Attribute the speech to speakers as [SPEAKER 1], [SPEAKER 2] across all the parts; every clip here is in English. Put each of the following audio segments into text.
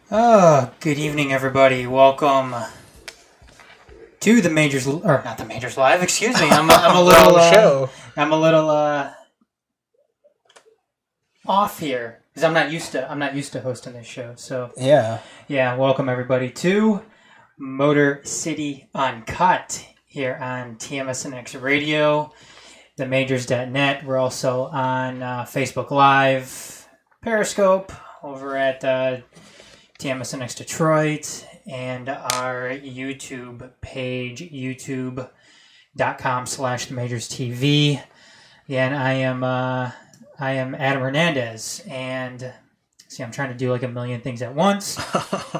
[SPEAKER 1] Oh, good evening, everybody. Welcome to the Majors, or not the Majors Live. Excuse me. I'm a little
[SPEAKER 2] show.
[SPEAKER 1] I'm a little off here because I'm not used to hosting this show. So
[SPEAKER 2] Yeah.
[SPEAKER 1] Welcome everybody to Motor City Uncut here on TMSNX Radio, themajors.net. We're also on Facebook Live, Periscope, over at TMSNX Detroit, and our YouTube page, youtube.com/themajorstv. Again, I am Adam Hernandez, and see, I'm trying to do like a million things at once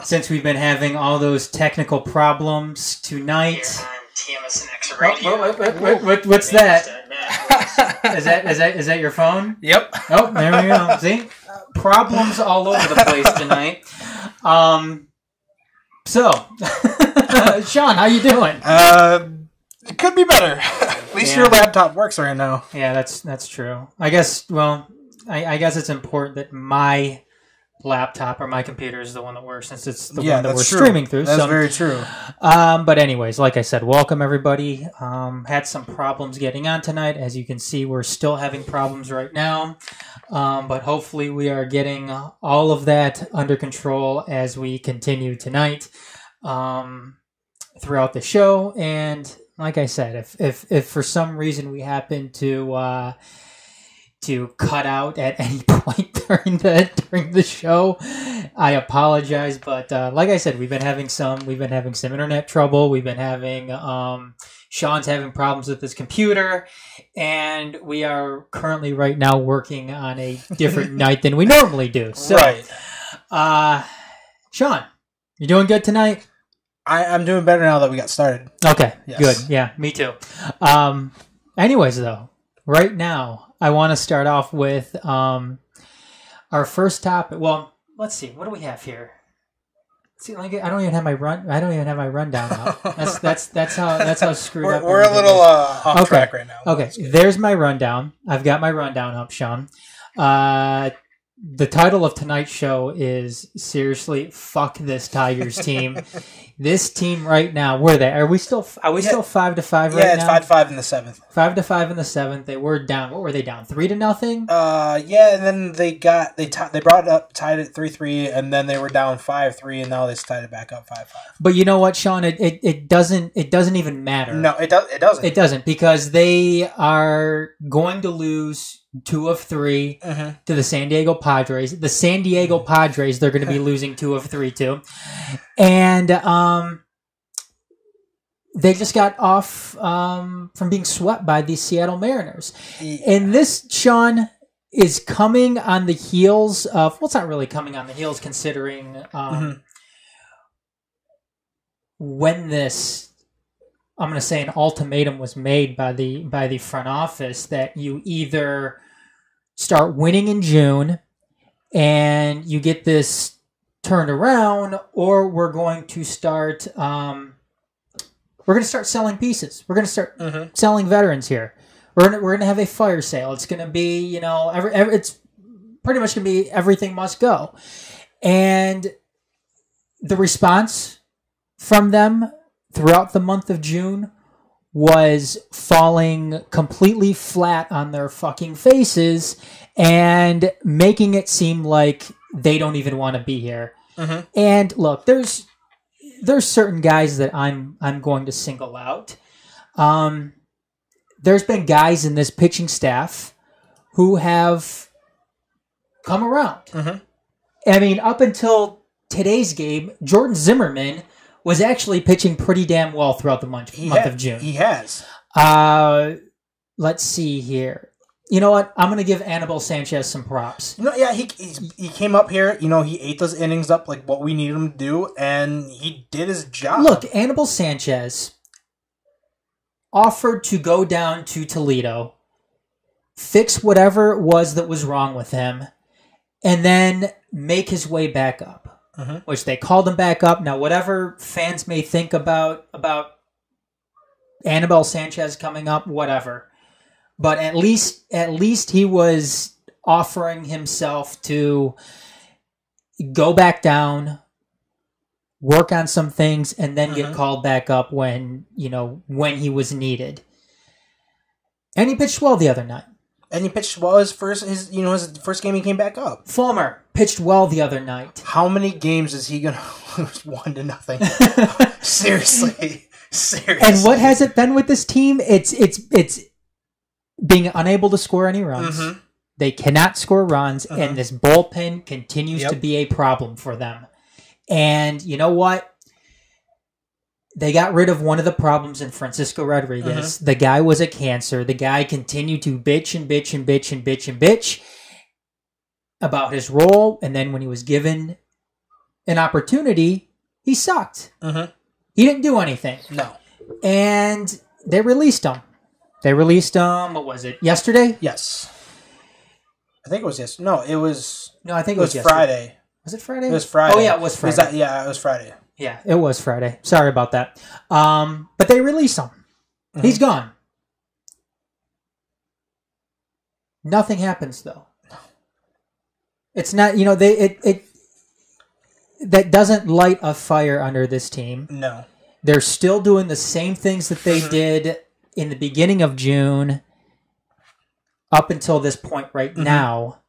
[SPEAKER 1] since we've been having all those technical problems tonight. Here on TMSNX Radio. What's that? Is that your phone?
[SPEAKER 2] Yep.
[SPEAKER 1] Oh, there we go. See? Problems all over the place tonight. So, Shawn, how you doing?
[SPEAKER 2] It could be better. At least your laptop works right now.
[SPEAKER 1] Yeah, that's true. I guess, I guess it's important that my laptop or my computer is the one that works, since it's the one that we're streaming through.
[SPEAKER 2] That's very true.
[SPEAKER 1] But anyways, like I said, welcome everybody. Had some problems getting on tonight. As you can see, we're still having problems right now. But hopefully we are getting all of that under control as we continue tonight throughout the show. And like I said, if for some reason we happen to cut out at any point during the show, I apologize. But like I said, we've been having some internet trouble. We've been having Shawn's having problems with his computer, and we are currently right now working on a different night than we normally do. So,
[SPEAKER 2] right.
[SPEAKER 1] Shawn, you doing good tonight?
[SPEAKER 2] I'm doing better now that we got started.
[SPEAKER 1] Okay,
[SPEAKER 2] yes.
[SPEAKER 1] Good. Yeah, me too. Anyways, though, right now I want to start off with our first topic. Well, let's see. What do we have here? See, like I don't even have my rundown up. That's how screwed up.
[SPEAKER 2] We're a little off track right now.
[SPEAKER 1] Okay, there's my rundown. I've got my rundown up, Shawn. The title of tonight's show is seriously, fuck this Tigers team. This team right now, where they are we still 5-5 right now?
[SPEAKER 2] Yeah, it's 5-5 in the seventh.
[SPEAKER 1] 5-5 in the seventh. They were down. What were they down? 3-0?
[SPEAKER 2] Yeah, and then they brought it up, tied it 3-3, and then they were down 5-3, and now they tied it back up 5-5.
[SPEAKER 1] But you know what, Shawn? It doesn't even matter.
[SPEAKER 2] No, it doesn't.
[SPEAKER 1] It doesn't, because they are going to lose 2 of 3 to the San Diego Padres. The San Diego Padres, they're going to be losing 2 of 3 to. And they just got off from being swept by the Seattle Mariners. Yeah. And this, Shawn, is coming on the heels of... Well, it's not really coming on the heels, considering when this... I'm going to say an ultimatum was made by the front office that you either start winning in June and you get this turned around, or we're going to start selling pieces. We're going to start selling veterans here. We're going to have a fire sale. It's going to be, it's pretty much going to be everything must go. And the response from them throughout the month of June was falling completely flat on their fucking faces and making it seem like they don't even want to be here. And look, there's certain guys that I'm going to single out. There's been guys in this pitching staff who have come around. I mean, up until today's game, Jordan Zimmerman was actually pitching pretty damn well throughout the month of June.
[SPEAKER 2] He has.
[SPEAKER 1] Let's see here. You know what? I'm going to give Anibal Sanchez some props.
[SPEAKER 2] He came up here. He ate those innings up like what we needed him to do, and he did his job.
[SPEAKER 1] Look, Anibal Sanchez offered to go down to Toledo, fix whatever it was that was wrong with him, and then make his way back up. Which they called him back up. Now, whatever fans may think about Anibal Sanchez coming up, whatever. But at least he was offering himself to go back down, work on some things, and then get called back up when he was needed. And he pitched well the other night.
[SPEAKER 2] And he pitched well his first game he came back up.
[SPEAKER 1] Fulmer pitched well the other night.
[SPEAKER 2] How many games is he gonna lose 1-0? Seriously.
[SPEAKER 1] And what has it been with this team? It's being unable to score any runs. Mm-hmm. They cannot score runs, and this bullpen continues to be a problem for them. And you know what? They got rid of one of the problems in Francisco Rodriguez. The guy was a cancer. The guy continued to bitch about his role. And then when he was given an opportunity, he sucked. He didn't do anything.
[SPEAKER 2] No.
[SPEAKER 1] And they released him. What was it? Yesterday?
[SPEAKER 2] Yes. I think it was yesterday. No, it was...
[SPEAKER 1] No, I think it was yesterday.
[SPEAKER 2] Friday.
[SPEAKER 1] Was it Friday?
[SPEAKER 2] It was Friday.
[SPEAKER 1] Oh, yeah, it was Friday.
[SPEAKER 2] It was Friday.
[SPEAKER 1] Yeah, it was Friday. Sorry about that. But they release him. He's gone. Nothing happens though. It's not, that doesn't light a fire under this team.
[SPEAKER 2] No.
[SPEAKER 1] They're still doing the same things that they did in the beginning of June up until this point right now.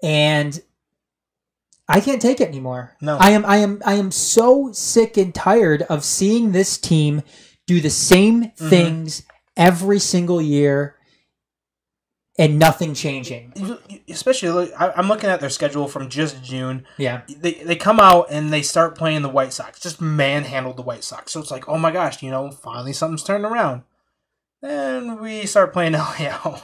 [SPEAKER 1] And I can't take it anymore.
[SPEAKER 2] No.
[SPEAKER 1] I am so sick and tired of seeing this team do the same things every single year and nothing changing.
[SPEAKER 2] Especially, I'm looking at their schedule from just June.
[SPEAKER 1] Yeah.
[SPEAKER 2] They come out and they start playing the White Sox. Just manhandled the White Sox. So it's like, oh my gosh, finally something's turned around. Then we start playing LAL.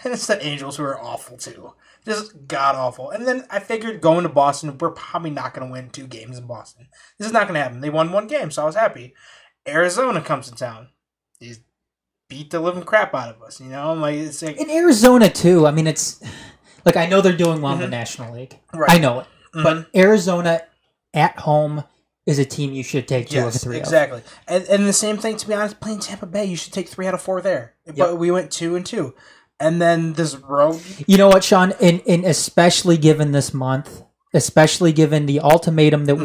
[SPEAKER 2] And it's the Angels who are awful too. Just god-awful. And then I figured going to Boston, we're probably not going to win 2 games in Boston. This is not going to happen. They won 1 game, so I was happy. Arizona comes to town. They beat the living crap out of us, It's like...
[SPEAKER 1] In Arizona, too, I mean, it's... Like, I know they're doing well in the National League. Right. I know it. But Arizona, at home, is a team you should take 2 of 3
[SPEAKER 2] exactly. And the same thing, to be honest, playing Tampa Bay, you should take 3 out of 4 there. Yep. But we went 2-2. And then this road.
[SPEAKER 1] You know what, Sean? In especially given this month, especially given the ultimatum that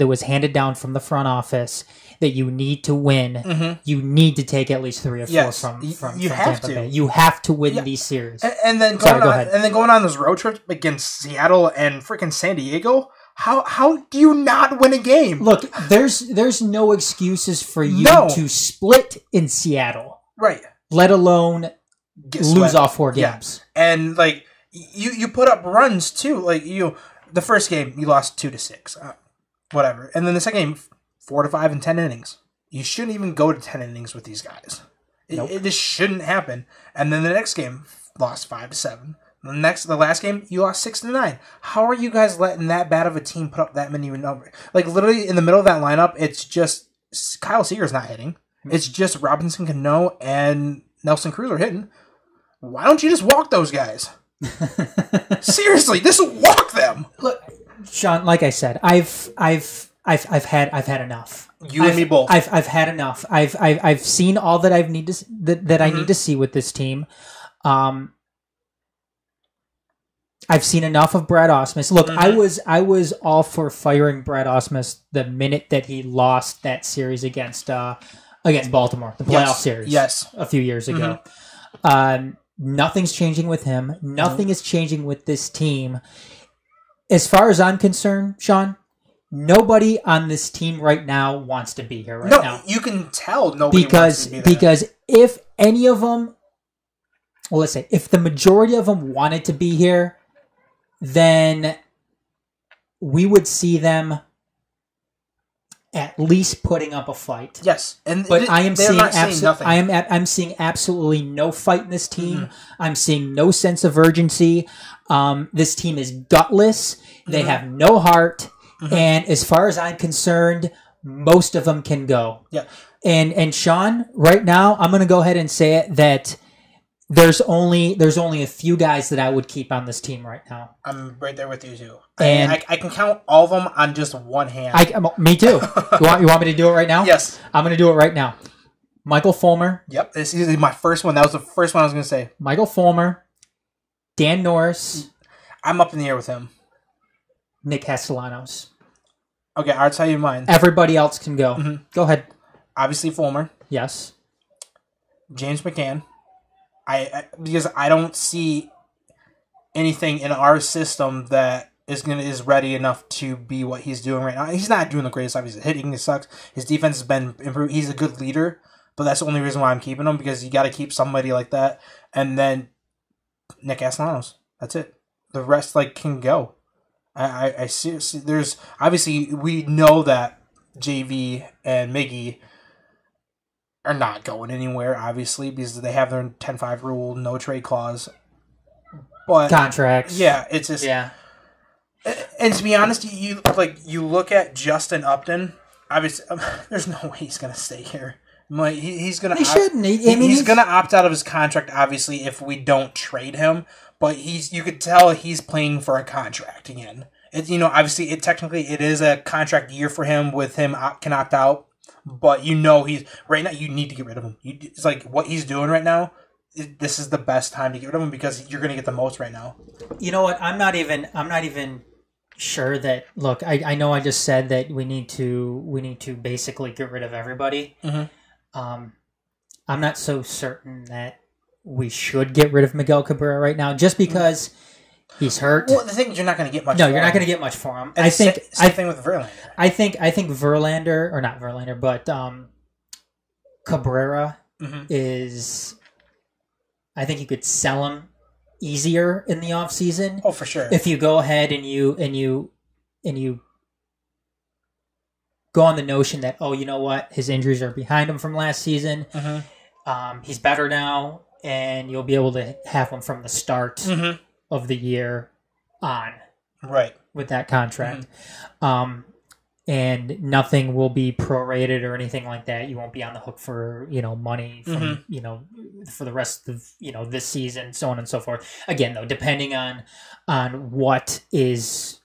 [SPEAKER 1] was handed down from the front office that you need to win, you need to take at least 3 or 4 from Tampa Bay. You have to win these series.
[SPEAKER 2] And then going on this road trip against Seattle and freaking San Diego. How do you not win a game?
[SPEAKER 1] Look, there's no excuses for you to split in Seattle,
[SPEAKER 2] right?
[SPEAKER 1] Let alone lose all 4 games.
[SPEAKER 2] Yeah. And like you put up runs too. Like the first game you lost 2-6, whatever, and then the second game 4-5 in 10 innings. You shouldn't even go to 10 innings with these guys. It just shouldn't happen. And then the next game lost 5-7. The last game you lost 6-9. How are you guys letting that bad of a team put up that many numbers? Like literally in the middle of that lineup, it's just Kyle Seager's not hitting. It's just Robinson Cano and Nelson Cruz are hitting. Why don't you just walk those guys? Seriously, just walk them.
[SPEAKER 1] Look, Sean, like I said, I've had enough.
[SPEAKER 2] And me both.
[SPEAKER 1] I've had enough. I've seen all that I need to see with this team. I've seen enough of Brad Ausmus. Look, I was all for firing Brad Ausmus the minute that he lost that series against Baltimore, the playoff series, a few years ago. Nothing's changing with him. Nothing is changing with this team. As far as I'm concerned, Sean, nobody on this team right now wants to be here now.
[SPEAKER 2] No, you can tell nobody wants to be there.
[SPEAKER 1] Because if any of them, well, let's say, if the majority of them wanted to be here, then we would see them at least putting up a fight.
[SPEAKER 2] Yes,
[SPEAKER 1] but I am seeing I'm seeing absolutely no fight in this team. I'm seeing no sense of urgency. This team is gutless. They have no heart, and as far as I'm concerned, most of them can go.
[SPEAKER 2] Yeah.
[SPEAKER 1] And Sean, right now, I'm going to go ahead and say it that there's only a few guys that I would keep on this team right now.
[SPEAKER 2] I'm right there with you too. And I can count all of them on just one hand.
[SPEAKER 1] Me too. You want me to do it right now?
[SPEAKER 2] Yes.
[SPEAKER 1] I'm going to do it right now. Michael Fulmer.
[SPEAKER 2] Yep. This is my first one. That was the first one I was going to say.
[SPEAKER 1] Michael Fulmer. Dan Norris.
[SPEAKER 2] I'm up in the air with him.
[SPEAKER 1] Nick Castellanos.
[SPEAKER 2] Okay, I'll tell you mine.
[SPEAKER 1] Everybody else can go. Mm-hmm. Go ahead.
[SPEAKER 2] Obviously, Fulmer.
[SPEAKER 1] Yes.
[SPEAKER 2] James McCann. Because I don't see anything in our system that is ready enough to be what he's doing right now. He's not doing the greatest. Obviously, hitting sucks. His defense has been improved. He's a good leader, but that's the only reason why I'm keeping him, because you got to keep somebody like that. And then Nick Castellanos. That's it. The rest can go. I see. There's obviously, we know that JV and Miggy are not going anywhere, obviously, because they have their 10-5 rule, no trade clause. But
[SPEAKER 1] contracts.
[SPEAKER 2] Yeah, it's just And to be honest, you look at Justin Upton. Obviously, there's no way he's gonna stay here. He's gonna.
[SPEAKER 1] He shouldn't.
[SPEAKER 2] He's gonna opt out of his contract, obviously, if we don't trade him. But you could tell he's playing for a contract again. Obviously, technically it is a contract year for him. With him can opt out, but he's right now. You need to get rid of him. It's like what he's doing right now. This is the best time to get rid of him because you're going to get the most right now.
[SPEAKER 1] You know what? I'm not even sure that. Look, I know I just said that we need to basically get rid of everybody.
[SPEAKER 2] Mm-hmm.
[SPEAKER 1] I'm not so certain that we should get rid of Miguel Cabrera right now, just because he's hurt.
[SPEAKER 2] Well, the thing is, you're not going to get much.
[SPEAKER 1] No, you're not going to get much for him.
[SPEAKER 2] And same thing with Verlander.
[SPEAKER 1] I think Verlander, or not Verlander, but Cabrera is. I think you could sell him easier in the offseason.
[SPEAKER 2] Oh, for sure.
[SPEAKER 1] If you go ahead and you go on the notion that, oh, you know what, his injuries are behind him from last season.
[SPEAKER 2] Mm-hmm.
[SPEAKER 1] He's better now, and you'll be able to have him from the start of the year on.
[SPEAKER 2] Right.
[SPEAKER 1] With that contract. And nothing will be prorated or anything like that. You won't be on the hook for, money from, for the rest of, this season, so on and so forth. Again, though, depending on what is,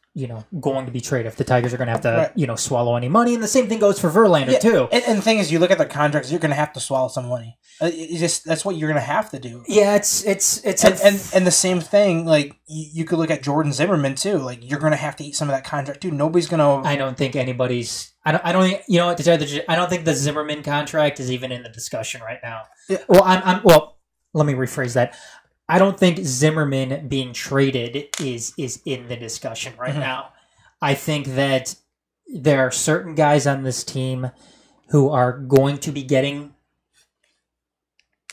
[SPEAKER 1] going to be traded. If the Tigers are going to have to, swallow any money. And the same thing goes for Verlander, too.
[SPEAKER 2] And the thing is, you look at their contracts, you're going to have to swallow some money. That's what you're going to have to do.
[SPEAKER 1] Yeah, it's
[SPEAKER 2] and the same thing, you could look at Jordan Zimmerman too. You're going to have to eat some of that contract too. Nobody's going to.
[SPEAKER 1] I don't think anybody's. I don't. You know what? To tell you the truth, I don't think the Zimmerman contract is even in the discussion right now.
[SPEAKER 2] Yeah.
[SPEAKER 1] Well, Well, let me rephrase that. I don't think Zimmerman being traded is in the discussion right now. I think that there are certain guys on this team who are going to be getting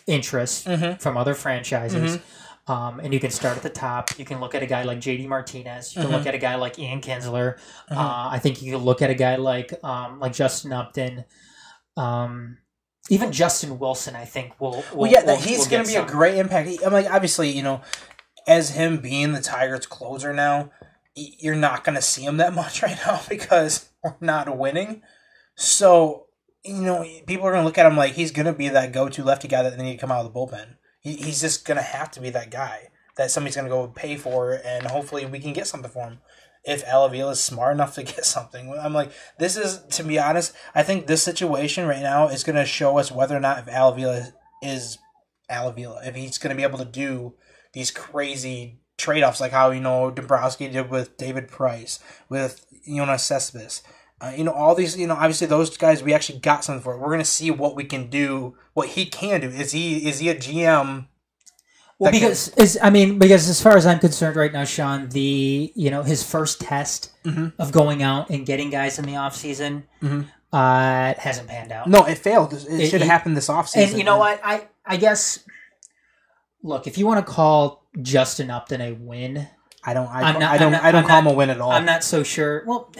[SPEAKER 1] interest from other franchises. And you can start at the top. You can look at a guy like JD Martinez. You can look at a guy like Ian Kinsler. I think you can look at a guy like Justin Upton. Even Justin Wilson, I think,
[SPEAKER 2] he's going to be a great impact. Obviously, as him being the Tigers' closer now, you're not going to see him that much right now because we're not winning. So, people are going to look at him like he's going to be that go-to lefty guy that they need to come out of the bullpen. He's just going to have to be that guy that somebody's going to go pay for, and hopefully we can get something for him. If Alavila is smart enough to get something. I'm like, this is, to be honest, I think this situation right now is going to show us whether or not if Alavila is Alavila. If he's going to be able to do these crazy trade-offs like how, Dombrowski did with David Price, with Jonas Cespedes. All these, obviously those guys, we actually got something for. We're going to see what we can do, what he can do. Is he a GM?
[SPEAKER 1] Well, because as far as I'm concerned right now, Shawn, his first test of going out and getting guys in the offseason hasn't panned out.
[SPEAKER 2] No, it failed. It should have happened this offseason.
[SPEAKER 1] And you know what? I guess, look, if you want to call Justin Upton a win,
[SPEAKER 2] I don't call him a win at all.
[SPEAKER 1] I'm not so sure. Well,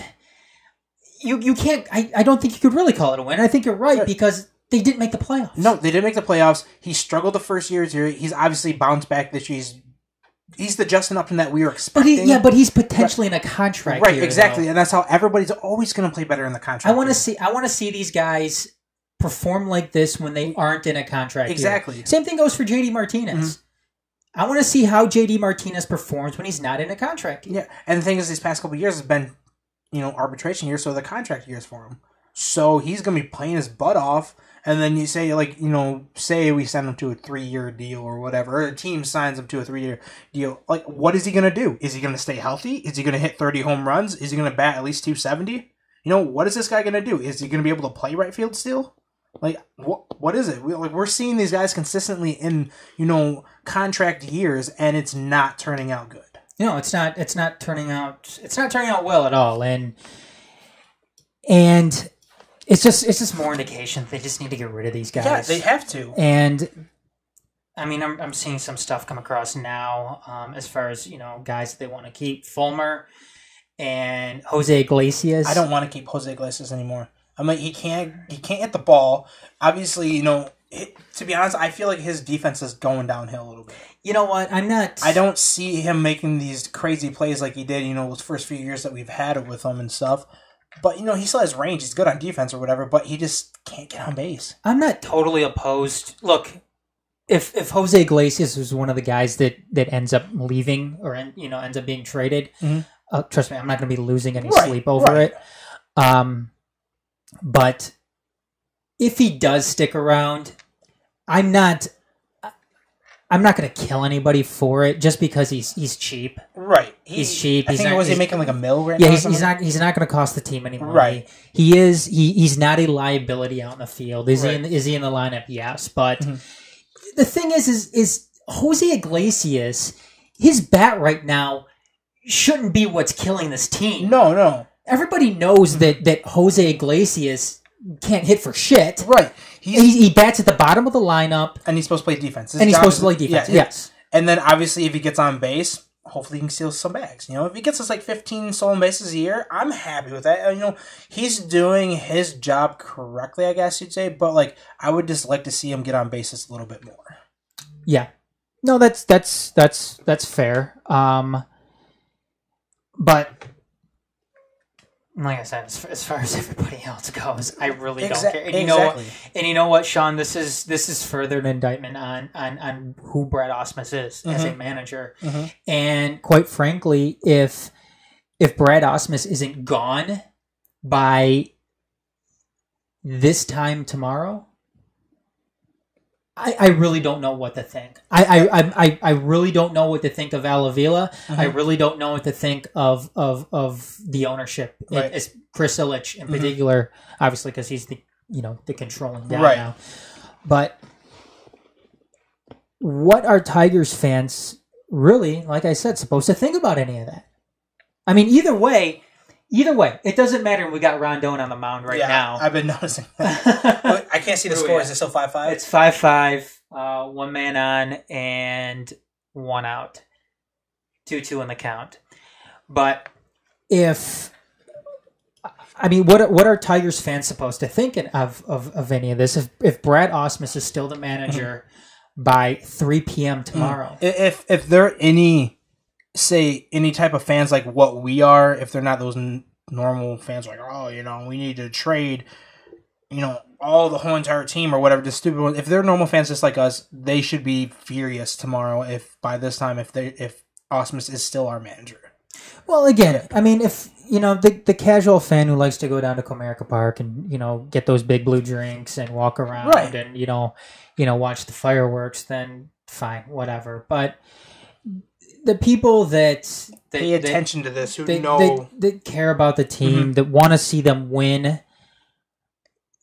[SPEAKER 1] you can't. I don't think you could really call it a win. I think you're right because they didn't make the playoffs.
[SPEAKER 2] No, they didn't make the playoffs. He struggled the first year. He's obviously bounced back this year. He's the Justin Upton that we were expecting.
[SPEAKER 1] But he's potentially in a contract.
[SPEAKER 2] Right,
[SPEAKER 1] year,
[SPEAKER 2] exactly,
[SPEAKER 1] though.
[SPEAKER 2] and that's how everybody's always going to play better in the contract.
[SPEAKER 1] I want to see these guys perform like this when they aren't in a contract.
[SPEAKER 2] Exactly.
[SPEAKER 1] Year. Same thing goes for JD Martinez. I want to see how JD Martinez performs when he's not in a contract year.
[SPEAKER 2] Yeah, and the thing is, these past couple of years has been, arbitration years, so the contract years for him. So he's going to be playing his butt off. And then you say, say we send him to a 3-year deal or whatever, or a team signs him to a 3-year deal. What is he going to do? Is he going to stay healthy? Is he going to hit 30 home runs? Is he going to bat at least 270? what is this guy going to do? Is he going to be able to play right field still? Like, what is it? We're seeing these guys consistently in, contract years, and it's not turning out good.
[SPEAKER 1] It's not turning out well at all. And it's just more indication they just need to get rid of these guys.
[SPEAKER 2] Yeah, they have to.
[SPEAKER 1] And I mean, I'm seeing some stuff come across now as far as, guys that they want to keep. Fulmer and Jose Iglesias.
[SPEAKER 2] I don't want to keep Jose Iglesias anymore. I mean, he can't hit the ball. Obviously, to be honest, I feel like his defense is going downhill a little bit.
[SPEAKER 1] You know what?
[SPEAKER 2] I don't see him making these crazy plays like he did, those first few years that we've had with him and stuff. But, he still has range. He's good on defense or whatever, but he just can't get on base.
[SPEAKER 1] I'm not totally opposed. Look, if Jose Iglesias was one of the guys that ends up leaving or, ends up being traded, trust me, I'm not going to be losing any sleep over it. But if he does stick around, I'm not going to kill anybody for it just because he's cheap.
[SPEAKER 2] Right.
[SPEAKER 1] He's cheap.
[SPEAKER 2] Was he making like $1 million right
[SPEAKER 1] now?
[SPEAKER 2] Yeah,
[SPEAKER 1] he's not going to cost the team any money.
[SPEAKER 2] Right.
[SPEAKER 1] He's not a liability out in the field. Is he in the lineup? Yes. But the thing is Jose Iglesias, his bat right now shouldn't be what's killing this team.
[SPEAKER 2] No.
[SPEAKER 1] Everybody knows that Jose Iglesias can't hit for shit.
[SPEAKER 2] Right.
[SPEAKER 1] He bats at the bottom of the lineup.
[SPEAKER 2] And he's supposed to play defense.
[SPEAKER 1] Yes.
[SPEAKER 2] And then, obviously, if he gets on base, hopefully he can steal some bags. If he gets us like 15 stolen bases a year, I'm happy with that. He's doing his job correctly, I guess you'd say. But, I would just like to see him get on bases a little bit more.
[SPEAKER 1] Yeah. No, that's fair. But... like I said, as far as everybody else goes, I really don't care. And you know what, Sean? This is further an indictment on who Brad Ausmus is as a manager. And quite frankly, if Brad Ausmus isn't gone by this time tomorrow, I really don't know what to think. I really don't know what to think of Al Avila. I really don't know what to think of the ownership.
[SPEAKER 2] Right.
[SPEAKER 1] It's Chris Ilitch in particular, obviously, because he's the controlling guy now. But what are Tigers fans really, like I said, supposed to think about any of that? I mean, either way, it doesn't matter. We got Rondon on the mound now.
[SPEAKER 2] I've been noticing that. I can't see the score. Is it still 5-5?
[SPEAKER 1] It's 5-5, one man on and one out. 2-2 in the count. But what are Tigers fans supposed to think of any of this? If Brad Ausmus is still the manager by 3 p.m. tomorrow.
[SPEAKER 2] If there are any type of fans like what we are, if they're not those normal fans like, we need to trade, all the whole entire team or whatever, the stupid ones. If they're normal fans just like us, they should be furious tomorrow if by this time if Ausmus is still our manager.
[SPEAKER 1] Well, again, I mean, if the casual fan who likes to go down to Comerica Park and get those big blue drinks and walk around and watch the fireworks, then fine, whatever. But the people that
[SPEAKER 2] pay attention to this,
[SPEAKER 1] that care about the team, that want to see them win.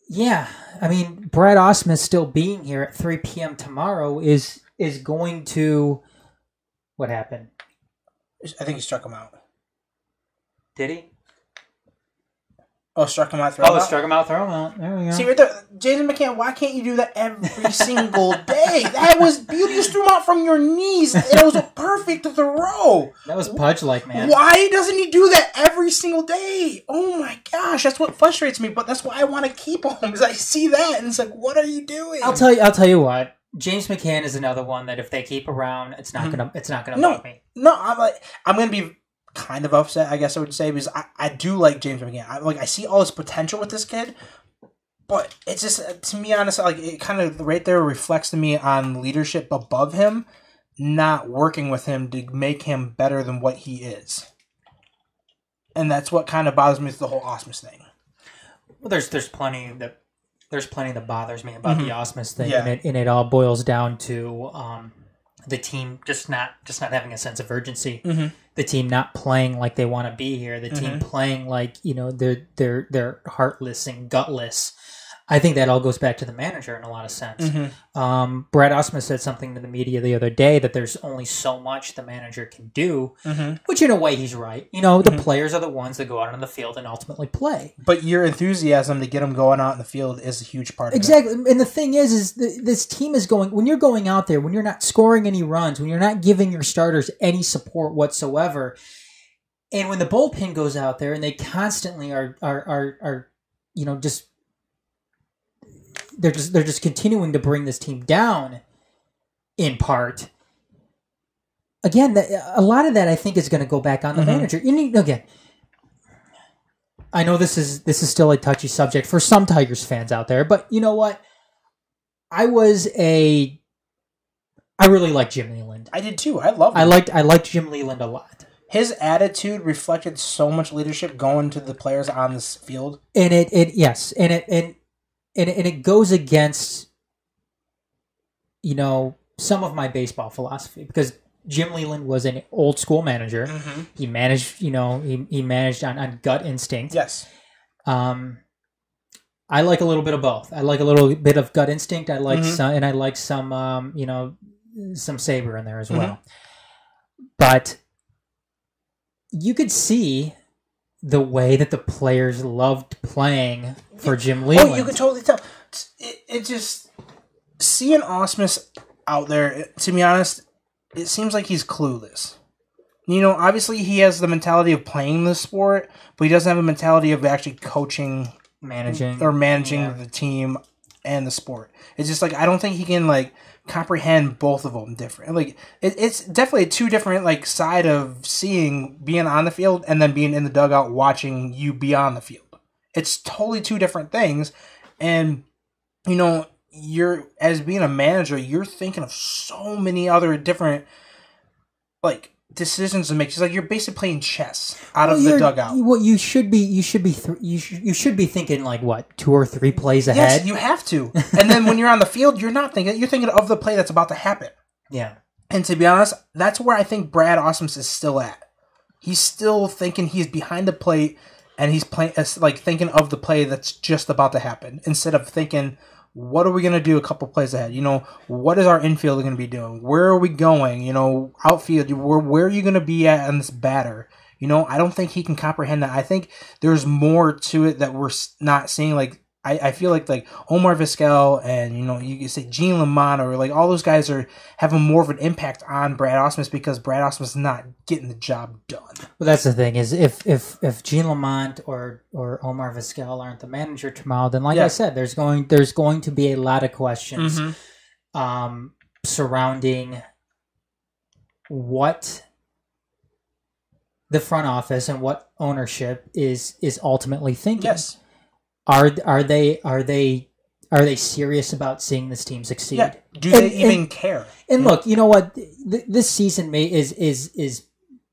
[SPEAKER 1] Yeah, I mean, Brad Ausmus still being here at 3 p.m. tomorrow is going to... What happened?
[SPEAKER 2] I think he struck him out.
[SPEAKER 1] Did he?
[SPEAKER 2] Oh, struck him out, throw him out?
[SPEAKER 1] Struck him out, throw him out. There we go.
[SPEAKER 2] See, right there, Jason McCann, why can't you do that every single day? That was beautiful. You just threw him out from your knees. It was a perfect throw.
[SPEAKER 1] That was Pudge-like, man.
[SPEAKER 2] Why doesn't he do that every single day? Oh, my gosh. That's what frustrates me, but that's why I want to keep him, because I see that, and it's like, what are you doing?
[SPEAKER 1] I'll tell you what. James McCann is another one that if they keep around, it's not gonna bug me.
[SPEAKER 2] No, I'm gonna be kind of upset, I guess I would say, because I do like James McCann. I see all his potential with this kid, but it's just, to me, honestly, it kind of right there reflects to me on leadership above him, not working with him to make him better than what he is. And that's what kind of bothers me with the whole Ausmus thing.
[SPEAKER 1] Well, there's plenty that bothers me about the Ausmus thing, and it all boils down to the team just not having a sense of urgency the team not playing like they want to be here, the team playing like, they're heartless and gutless. I think that all goes back to the manager in a lot of sense. Brad Ausmus said something to the media the other day that there's only so much the manager can do, which in a way he's right. The players are the ones that go out on the field and ultimately play.
[SPEAKER 2] But your enthusiasm to get them going out in the field is a huge part of it.
[SPEAKER 1] Exactly. And the thing is this team is when you're going out there, when you're not scoring any runs, when you're not giving your starters any support whatsoever, and when the bullpen goes out there and they constantly are just... They're just continuing to bring this team down, in part. Again, a lot of that I think is going to go back on the manager. Again, I know this is still a touchy subject for some Tigers fans out there, but you know what? I really liked Jim Leland.
[SPEAKER 2] I did too. I loved
[SPEAKER 1] him. I liked Jim Leland a lot.
[SPEAKER 2] His attitude reflected so much leadership going to the players on this field,
[SPEAKER 1] and it goes against, some of my baseball philosophy, because Jim Leland was an old school manager. He managed, he managed on gut instinct.
[SPEAKER 2] Yes.
[SPEAKER 1] I like a little bit of both. I like a little bit of gut instinct. I like some, and I like some, some saber in there as well. But you could see the way that the players loved playing for Jim Leland.
[SPEAKER 2] Oh, you could totally tell. It just... Seeing Ausmus out there, to be honest, it seems like he's clueless. Obviously he has the mentality of playing the sport, but he doesn't have a mentality of actually coaching... managing the team and the sport. It's just I don't think he can comprehend both of them different. It's definitely two different side of being on the field and then being in the dugout watching you be on the field. It's totally two different things. And you're, as being a manager, you're thinking of so many other different decisions to make. It's you're basically playing chess out of the dugout.
[SPEAKER 1] Well, you should be thinking 2 or 3 plays ahead.
[SPEAKER 2] Yes, you have to. And then when you're on the field, you're not thinking. You're thinking of the play that's about to happen.
[SPEAKER 1] Yeah.
[SPEAKER 2] And to be honest, that's where I think Brad Ausmus is still at. He's still thinking he's behind the plate, and he's playing thinking of the play that's just about to happen instead of thinking, what are we going to do a couple plays ahead? What is our infield going to be doing? Where are we going? Outfield, where are you going to be at on this batter? I don't think he can comprehend that. I think there's more to it that we're not seeing. I feel like Omar Vizquel and, you can say Gene Lamont or all those guys are having more of an impact on Brad Ausmus because Brad Ausmus is not getting the job done.
[SPEAKER 1] Well, that's the thing is if Gene Lamont or Omar Vizquel aren't the manager tomorrow, then I said, there's going to be a lot of questions surrounding what the front office and what ownership is ultimately thinking.
[SPEAKER 2] Yes.
[SPEAKER 1] Are they serious about seeing this team succeed?
[SPEAKER 2] Yeah. Do they even care?
[SPEAKER 1] And look, you know what? This season is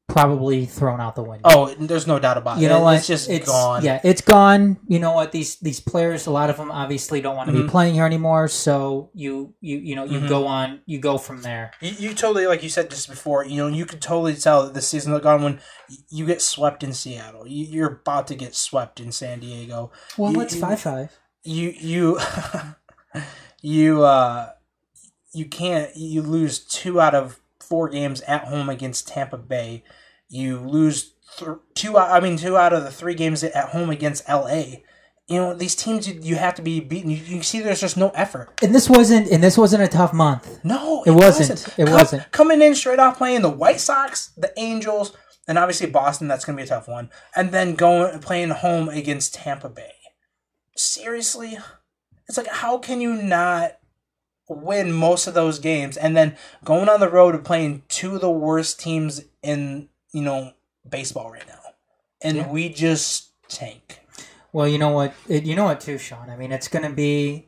[SPEAKER 1] probably thrown out the window.
[SPEAKER 2] Oh, there's no doubt about it.
[SPEAKER 1] You know what?
[SPEAKER 2] It's just gone.
[SPEAKER 1] Yeah, it's gone. You know what? These players, a lot of them obviously don't want to be playing here anymore. So you go on, you go from there.
[SPEAKER 2] You totally, like you said just before, you could totally tell that the season is gone when you get swept in Seattle. You're about to get swept in San Diego.
[SPEAKER 1] Well, it's 5-5.
[SPEAKER 2] You can't. You lose 2 out of 4 games at home against Tampa Bay. You lose 2 out of the 3 games at home against LA. These teams you have to be beaten. You can see there's just no effort.
[SPEAKER 1] And this wasn't a tough month.
[SPEAKER 2] No,
[SPEAKER 1] it wasn't. It wasn't.
[SPEAKER 2] Coming in straight off playing the White Sox, the Angels, and obviously Boston. That's going to be a tough one. And then playing home against Tampa Bay. Seriously, it's how can you not win most of those games and then going on the road and playing 2 of the worst teams in baseball right now, and we just tank.
[SPEAKER 1] Well, you know what too, Shawn. I mean, it's gonna be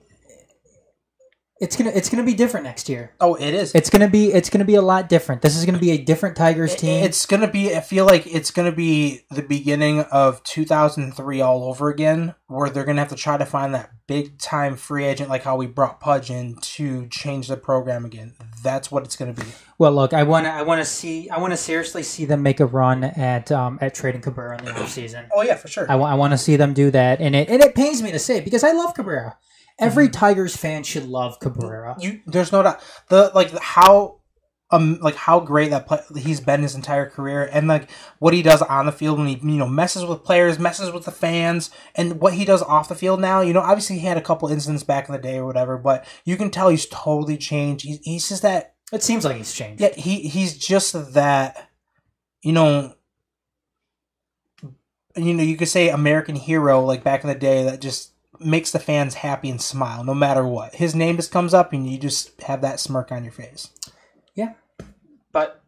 [SPEAKER 1] different next year.
[SPEAKER 2] Oh, it is.
[SPEAKER 1] It's gonna be a lot different. This is gonna be a different Tigers team.
[SPEAKER 2] It's gonna be. I feel like it's gonna be the beginning of 2003 all over again, where they're gonna have to try to find that big time free agent, like how we brought Pudge in to change the program again. that's what it's going to be.
[SPEAKER 1] Well, look, I want to seriously see them make a run at trading Cabrera in the offseason.
[SPEAKER 2] Oh yeah, for sure.
[SPEAKER 1] I want to see them do that, and it pains me to say it because I love Cabrera. Every Tigers fan should love Cabrera.
[SPEAKER 2] There's no doubt. How great he's been his entire career, and like what he does on the field when he messes with players, messes with the fans, and what he does off the field now. Obviously he had a couple incidents back in the day or whatever, but you can tell he's totally changed. He's just that.
[SPEAKER 1] It seems like he's changed.
[SPEAKER 2] Yeah, he's just that. You could say American hero like back in the day that just makes the fans happy and smile no matter what. His name just comes up and you just have that smirk on your face.
[SPEAKER 1] Yeah, but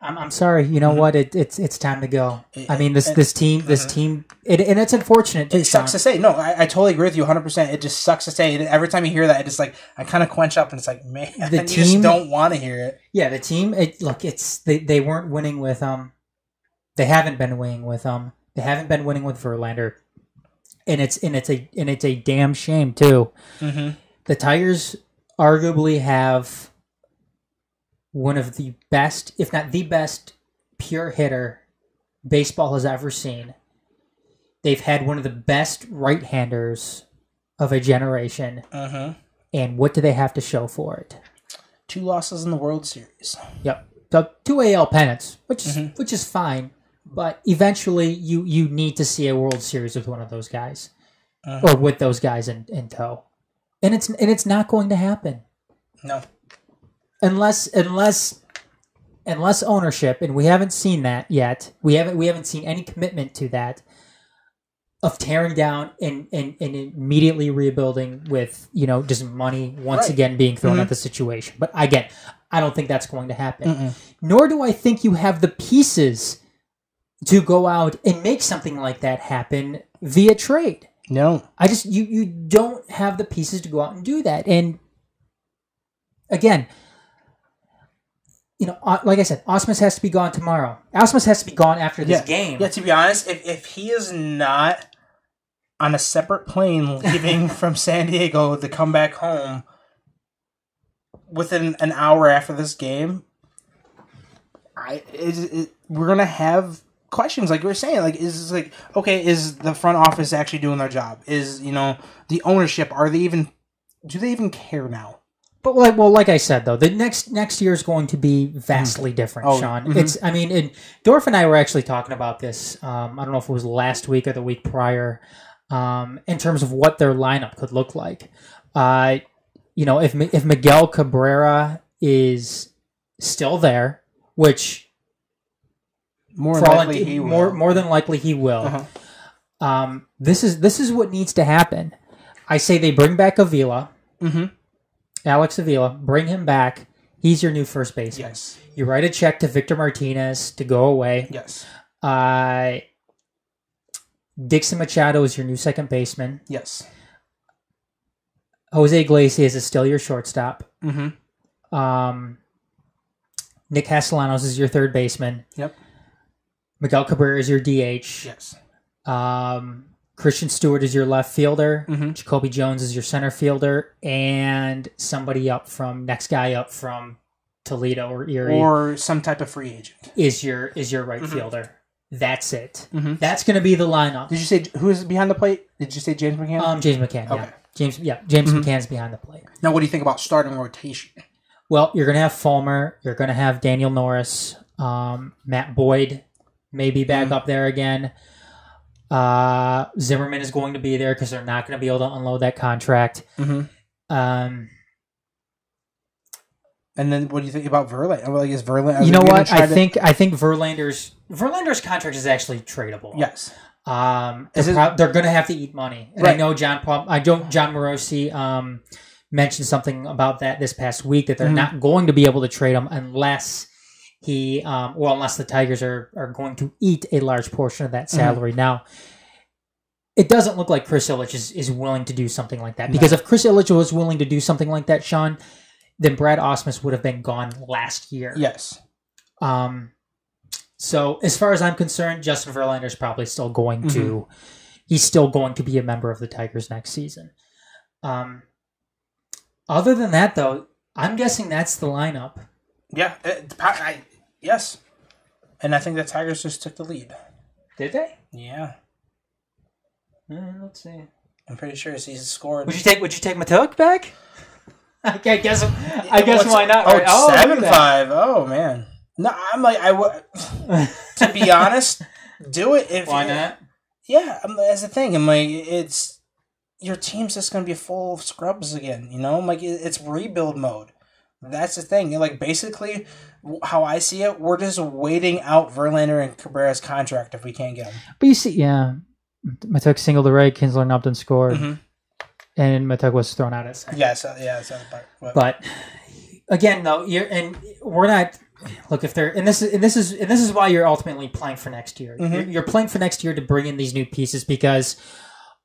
[SPEAKER 1] I'm sorry. You know what? It's time to go. I mean, this team, and it's unfortunate too.
[SPEAKER 2] It sucks to say. No, I totally agree with you 100%. It just sucks to say. Every time you hear that, it just like I kind of quench up, and it's like, man, you just don't want to hear it.
[SPEAKER 1] Yeah, the team. They weren't winning with They haven't been winning with They haven't been winning with Verlander, and it's a damn shame too. Mm-hmm. The Tigers arguably have one of the best, if not the best, pure hitter baseball has ever seen. They've had one of the best right-handers of a generation. Uh-huh. And what do they have to show for it?
[SPEAKER 2] 2 losses in the World Series.
[SPEAKER 1] Yep. So 2 AL pennants, which is fine. But eventually you need to see a World Series with one of those guys. Uh-huh. Or with those guys in tow. And it's not going to happen.
[SPEAKER 2] No.
[SPEAKER 1] Unless ownership, and we haven't seen that yet. We haven't seen any commitment to that of tearing down and immediately rebuilding with just money once again being thrown at the situation. But again, I don't think that's going to happen. Mm-mm. Nor do I think you have the pieces to go out and make something like that happen via trade.
[SPEAKER 2] No,
[SPEAKER 1] I just you don't have the pieces to go out and do that. And again, like I said, Ausmus has to be gone tomorrow. Ausmus has to be gone after this game.
[SPEAKER 2] Yeah, to be honest, if he is not on a separate plane leaving from San Diego to come back home within an hour after this game, we're going to have questions like you were saying. Like, is the front office actually doing their job? Is, the ownership, do they even care now?
[SPEAKER 1] But like I said though, the next year is going to be vastly different, Sean. Mm-hmm. Dorf and I were actually talking about this. I don't know if it was last week or the week prior, in terms of what their lineup could look like. If Miguel Cabrera is still there, which more than likely he will. Uh-huh. This is what needs to happen. I say they bring back Avila. Mm-hmm. Alex Avila, bring him back. He's your new first baseman.
[SPEAKER 2] Yes.
[SPEAKER 1] You write a check to Victor Martinez to go away.
[SPEAKER 2] Yes.
[SPEAKER 1] Dixon Machado is your new second baseman.
[SPEAKER 2] Yes.
[SPEAKER 1] Jose Iglesias is still your shortstop.
[SPEAKER 2] Mm-hmm.
[SPEAKER 1] Nick Castellanos is your third baseman.
[SPEAKER 2] Yep.
[SPEAKER 1] Miguel Cabrera is your DH.
[SPEAKER 2] Yes.
[SPEAKER 1] Christian Stewart is your left fielder.
[SPEAKER 2] Mm-hmm.
[SPEAKER 1] Jacoby Jones is your center fielder, and next guy up from Toledo or Erie
[SPEAKER 2] or some type of free agent
[SPEAKER 1] is your right fielder. That's it. Mm-hmm. That's going to be the lineup.
[SPEAKER 2] Did you say who is behind the plate? Did you say James McCann?
[SPEAKER 1] James McCann.
[SPEAKER 2] Okay.
[SPEAKER 1] Yeah. James McCann's behind the plate.
[SPEAKER 2] Now, what do you think about starting rotation?
[SPEAKER 1] Well, you're going to have Fulmer. You're going to have Daniel Norris. Matt Boyd may be back up there again. Zimmerman is going to be there because they're not going to be able to unload that contract.
[SPEAKER 2] Mm-hmm. And then, what do you think about Verlander? Like, is Verlander?
[SPEAKER 1] You know what? I think Verlander's contract is actually tradable.
[SPEAKER 2] Yes.
[SPEAKER 1] They're going to have to eat money, and right. I know John Morosi mentioned something about that this past week that they're not going to be able to trade him unless unless the Tigers are going to eat a large portion of that salary. Mm-hmm. Now, it doesn't look like Chris Ilitch is willing to do something like that. Because if Chris Ilitch was willing to do something like that, Sean, then Brad Ausmus would have been gone last year.
[SPEAKER 2] Yes.
[SPEAKER 1] So, as far as I'm concerned, Justin Verlander is probably still going to... He's still going to be a member of the Tigers next season. Other than that, though, I'm guessing that's the lineup.
[SPEAKER 2] Yeah, yes. And I think the Tigers just took the lead.
[SPEAKER 1] Did they?
[SPEAKER 2] Yeah.
[SPEAKER 1] Let's see.
[SPEAKER 2] I'm pretty sure he's scored.
[SPEAKER 1] Would you take Matuk back? I guess why not?
[SPEAKER 2] Oh,
[SPEAKER 1] right?
[SPEAKER 2] 7-5. Oh man. No, I'm like I would. To be honest, do it if.
[SPEAKER 1] Why not?
[SPEAKER 2] Yeah, that's the thing. I'm like, it's your team's just gonna be full of scrubs again. You know, I'm like it's rebuild mode. That's the thing. Like basically, how I see it, we're just waiting out Verlander and Cabrera's contract if we can't get them.
[SPEAKER 1] But you see, yeah, Matuk singled to right, Kinsler and Upton scored, and Matuk was thrown out at second.
[SPEAKER 2] That's the part.
[SPEAKER 1] But again, though, we're not. Look, if they're and this is why you're ultimately playing for next year. You're playing for next year to bring in these new pieces because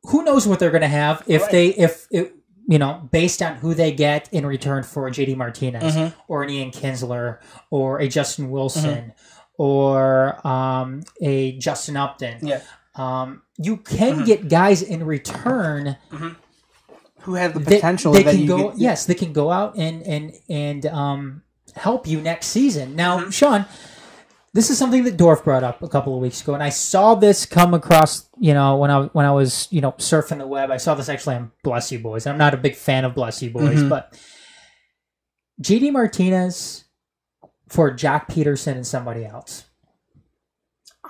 [SPEAKER 1] who knows what they're going to have if based on who they get in return for a JD Martinez or an Ian Kinsler or a Justin Wilson or a Justin Upton.
[SPEAKER 2] Yeah.
[SPEAKER 1] You can get guys in return
[SPEAKER 2] who have the potential
[SPEAKER 1] they can go out and help you next season. Now, Shawn, this is something that Dorf brought up a couple of weeks ago, and I saw this come across, when I was, surfing the web. I saw this actually on Bless You Boys. I'm not a big fan of Bless You Boys, but JD Martinez for Jack Peterson and somebody else.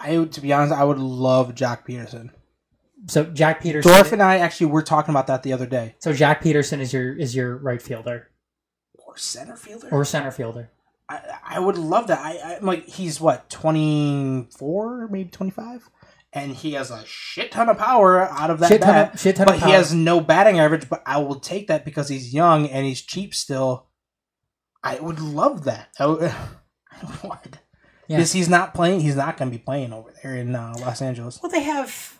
[SPEAKER 2] To be honest, I would love Jack Peterson.
[SPEAKER 1] So Jack Peterson.
[SPEAKER 2] Dorf and I actually were talking about that the other day.
[SPEAKER 1] So Jack Peterson is your right fielder.
[SPEAKER 2] Or center fielder?
[SPEAKER 1] Or center fielder.
[SPEAKER 2] I would love that. I'm like, he's what, 24, maybe 25? And he has a shit ton of power out of that bat. But he has no batting average, but I will take that because he's young and he's cheap still. I would love that. I would. Because he's not playing. He's not going to be playing over there in Los Angeles.
[SPEAKER 1] Well, they have.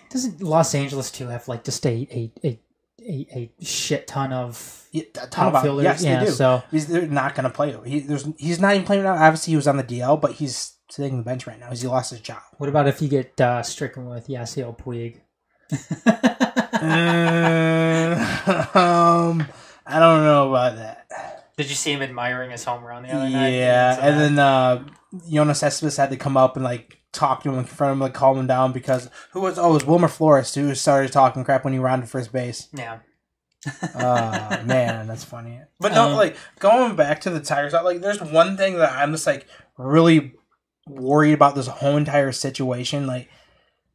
[SPEAKER 1] Doesn't Los Angeles too have like just a shit ton of outfielders?
[SPEAKER 2] Yes, they do.
[SPEAKER 1] So
[SPEAKER 2] they're not going to play. He's not even playing now. Obviously, he was on the DL, but he's sitting on the bench right now. He lost his job.
[SPEAKER 1] What about if you get stricken with Yasiel Puig?
[SPEAKER 2] I don't know about that.
[SPEAKER 1] Did you see him admiring his home run the other night?
[SPEAKER 2] Yeah, and then Jonas Cespedes had to come up and like talk to him in front of him, like calm him down because it was Wilmer Flores who started talking crap when he rounded first base.
[SPEAKER 1] Yeah.
[SPEAKER 2] Man, that's funny. But no, like going back to the Tigers, like there's one thing that I'm just like really worried about this whole entire situation, like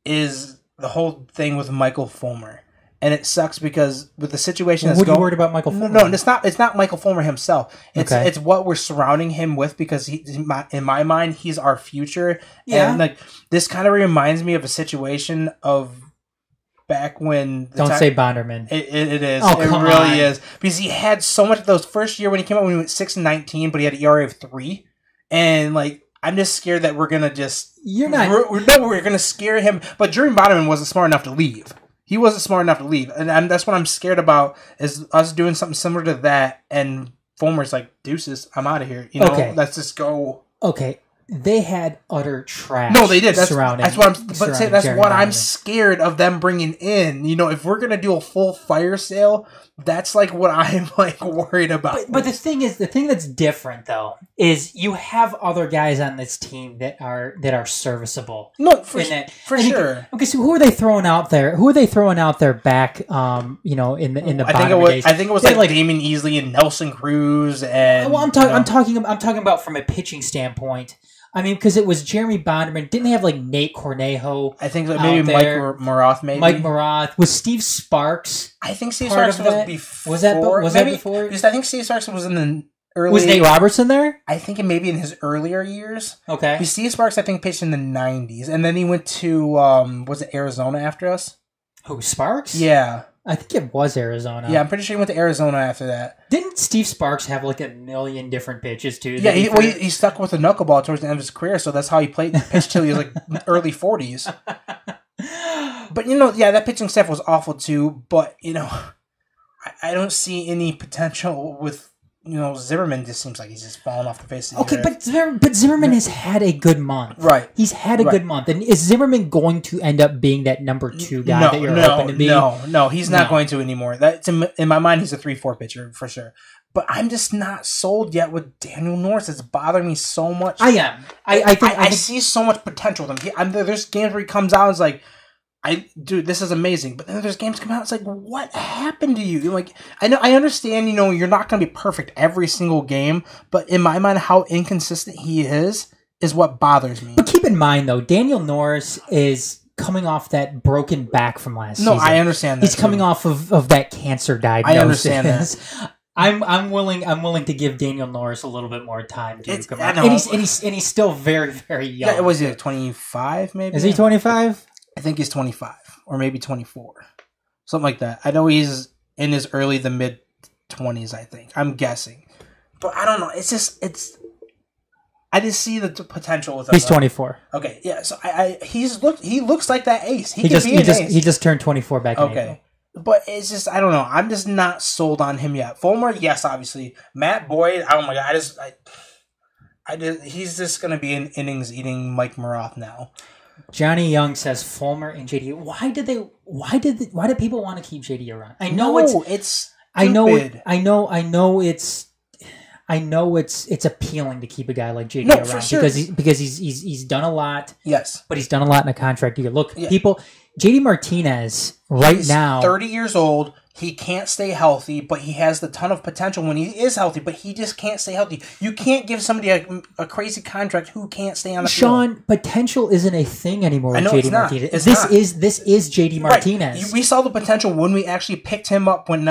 [SPEAKER 2] is the whole thing with Michael Fulmer. And it sucks because with the situation that's
[SPEAKER 1] going... What are you worried about Michael Fulmer?
[SPEAKER 2] No, it's not Michael Fulmer himself. It's what we're surrounding him with because in my mind, he's our future. Yeah. And like this kind of reminds me of a situation of back when...
[SPEAKER 1] Don't say Bonderman.
[SPEAKER 2] It is.
[SPEAKER 1] Oh,
[SPEAKER 2] it really is. Because he had so much of those first year when he came out when he went 6-19, but he had an ERA of 3. And like... I'm just scared that we're going to just... You're not... We're going to scare him. But Jeremy Bonderman wasn't smart enough to leave. He wasn't smart enough to leave. And that's what I'm scared about, is us doing something similar to that, and Fulmer's like, deuces, I'm out of here. Let's just go.
[SPEAKER 1] Okay. They had utter trash.
[SPEAKER 2] No, they did. That's what I'm
[SPEAKER 1] Bonderman.
[SPEAKER 2] scared of them bringing in. If we're going to do a full fire sale, that's like what I'm like worried about.
[SPEAKER 1] But the thing that's different though is you have other guys on this team that are serviceable.
[SPEAKER 2] No, for sure.
[SPEAKER 1] Okay, so who are they throwing out there? Who are they throwing out there back? In the
[SPEAKER 2] I think it was like Damon Easley and Nelson Cruz and.
[SPEAKER 1] Well, I'm talking about from a pitching standpoint. I mean, because it was Jeremy Bonderman. Didn't they have like Nate Cornejo?
[SPEAKER 2] I think maybe Mike Morath. Maybe
[SPEAKER 1] Mike Morath. Was Steve Sparks?
[SPEAKER 2] I think Steve Sparks was before.
[SPEAKER 1] Was that before?
[SPEAKER 2] Because I think Steve Sparks was in the early.
[SPEAKER 1] Was Nate Robertson there?
[SPEAKER 2] I think maybe in his earlier years.
[SPEAKER 1] Okay.
[SPEAKER 2] Because Steve Sparks, I think, pitched in the 90s, and then he went to was it Arizona after us?
[SPEAKER 1] Who, Sparks?
[SPEAKER 2] Yeah.
[SPEAKER 1] I think it was Arizona.
[SPEAKER 2] Yeah, I'm pretty sure he went to Arizona after that.
[SPEAKER 1] Didn't Steve Sparks have like a million different pitches too?
[SPEAKER 2] Yeah, he stuck with the knuckleball towards the end of his career, so that's how he pitched till he was like early 40s. But that pitching staff was awful too. But I don't see any potential with Zimmerman. Just seems like he's just falling off the face of the earth.
[SPEAKER 1] But Zimmerman has had a good month.
[SPEAKER 2] Right,
[SPEAKER 1] he's had a good month, and is Zimmerman going to end up being that number 2 guy that you're hoping to be?
[SPEAKER 2] No, he's not going to anymore. That's in my mind. He's a 3-4 pitcher for sure. But I'm just not sold yet with Daniel Norris. It's bothering me so much.
[SPEAKER 1] I am. I think
[SPEAKER 2] I see so much potential with him. There's games where he comes out and it's like, dude, this is amazing. But then there's games come out, it's like, what happened to you? Like, I understand, you're not going to be perfect every single game. But in my mind, how inconsistent he is what bothers me.
[SPEAKER 1] But keep in mind, though, Daniel Norris is coming off that broken back from last season.
[SPEAKER 2] No, I understand that.
[SPEAKER 1] He's coming off of that cancer diagnosis.
[SPEAKER 2] I understand that.
[SPEAKER 1] I'm willing to give Daniel Norris a little bit more time to come out. And he's still very, very young.
[SPEAKER 2] Yeah, was he 25 maybe?
[SPEAKER 1] Is he 25?
[SPEAKER 2] I think he's 25 or maybe 24. Something like that. I know he's in his early to mid 20s, I think. I'm guessing. But I don't know. I just see the potential with him.
[SPEAKER 1] He's 24.
[SPEAKER 2] Okay, yeah. So he looks like that ace. He can be an ace.
[SPEAKER 1] He just turned 24 back in April.
[SPEAKER 2] But it's just, I don't know. I'm just not sold on him yet. Fulmer, yes, obviously. Matt Boyd, oh my God, he's just going to be an innings eating Mike Maroth now.
[SPEAKER 1] Johnny Young says Fulmer and JD. Why did people want to keep JD around? I know it's appealing to keep a guy like JD around for sure. because he's done a lot.
[SPEAKER 2] Yes.
[SPEAKER 1] But he's done a lot in a contract year. Look, people, JD Martinez he's now
[SPEAKER 2] 30 years old. He can't stay healthy, but he has the ton of potential when he is healthy, but he just can't stay healthy. You can't give somebody a crazy contract who can't stay on the field.
[SPEAKER 1] Sean, potential isn't a thing anymore with JD Martinez. This is JD Martinez.
[SPEAKER 2] Right. We saw the potential when we actually picked him up when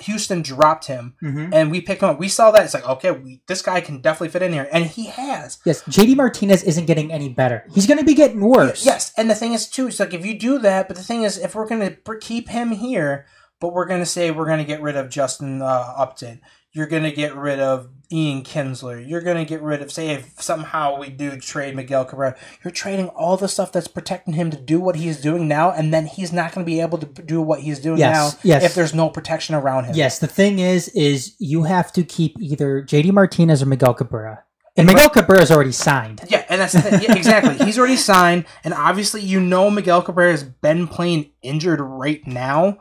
[SPEAKER 2] Houston dropped him, and we picked him up. We saw that. It's like, okay, this guy can definitely fit in here, and he has.
[SPEAKER 1] Yes, JD Martinez isn't getting any better. He's going to be getting worse.
[SPEAKER 2] Yes, and the thing is, too, it's like if you do that, but the thing is, if we're going to keep him here, but we're going to say we're going to get rid of Justin Upton. You're going to get rid of Ian Kinsler. You're going to get rid of, say, if somehow we do trade Miguel Cabrera. You're trading all the stuff that's protecting him to do what he's doing now, and then he's not going to be able to do what he's doing now if there's no protection around him.
[SPEAKER 1] Yes, the thing is you have to keep either JD Martinez or Miguel Cabrera. And Miguel Cabrera's already signed.
[SPEAKER 2] Yeah, and that's the thing. Yeah, exactly. He's already signed, and obviously Miguel Cabrera has been playing injured right now,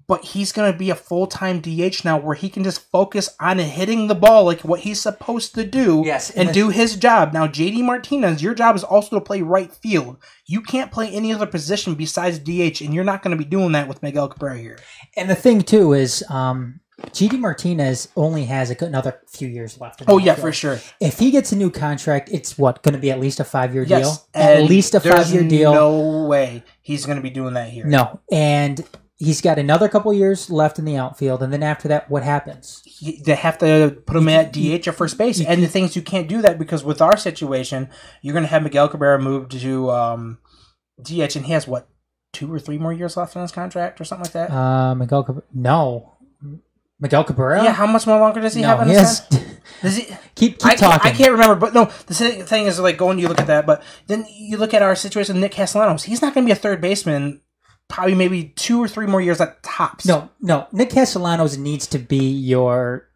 [SPEAKER 2] but he's going to be a full-time DH now where he can just focus on hitting the ball like what he's supposed to do and do his job. Now, JD Martinez, your job is also to play right field. You can't play any other position besides DH, and you're not going to be doing that with Miguel Cabrera here.
[SPEAKER 1] And the thing, too, is JD Martinez only has another few years left.
[SPEAKER 2] For sure.
[SPEAKER 1] If he gets a new contract, it's going to be at least a 5-year deal? At least a 5-year deal.
[SPEAKER 2] No way he's going to be doing that here.
[SPEAKER 1] No, and he's got another couple years left in the outfield, and then after that, what happens?
[SPEAKER 2] They have to put him at DH or first base. And the thing is, you can't do that because with our situation, you're going to have Miguel Cabrera moved to DH, and he has, 2 or 3 more years left on his contract or something like that?
[SPEAKER 1] Miguel Cabrera?
[SPEAKER 2] Yeah, how much more longer does he have on his contract? Does he
[SPEAKER 1] keep talking?
[SPEAKER 2] I can't remember, but no, the thing is, like, going, you look at that, but then you look at our situation with Nick Castellanos. He's not going to be a third baseman probably maybe 2 or 3 more years at tops.
[SPEAKER 1] No. Nick Castellanos needs to be your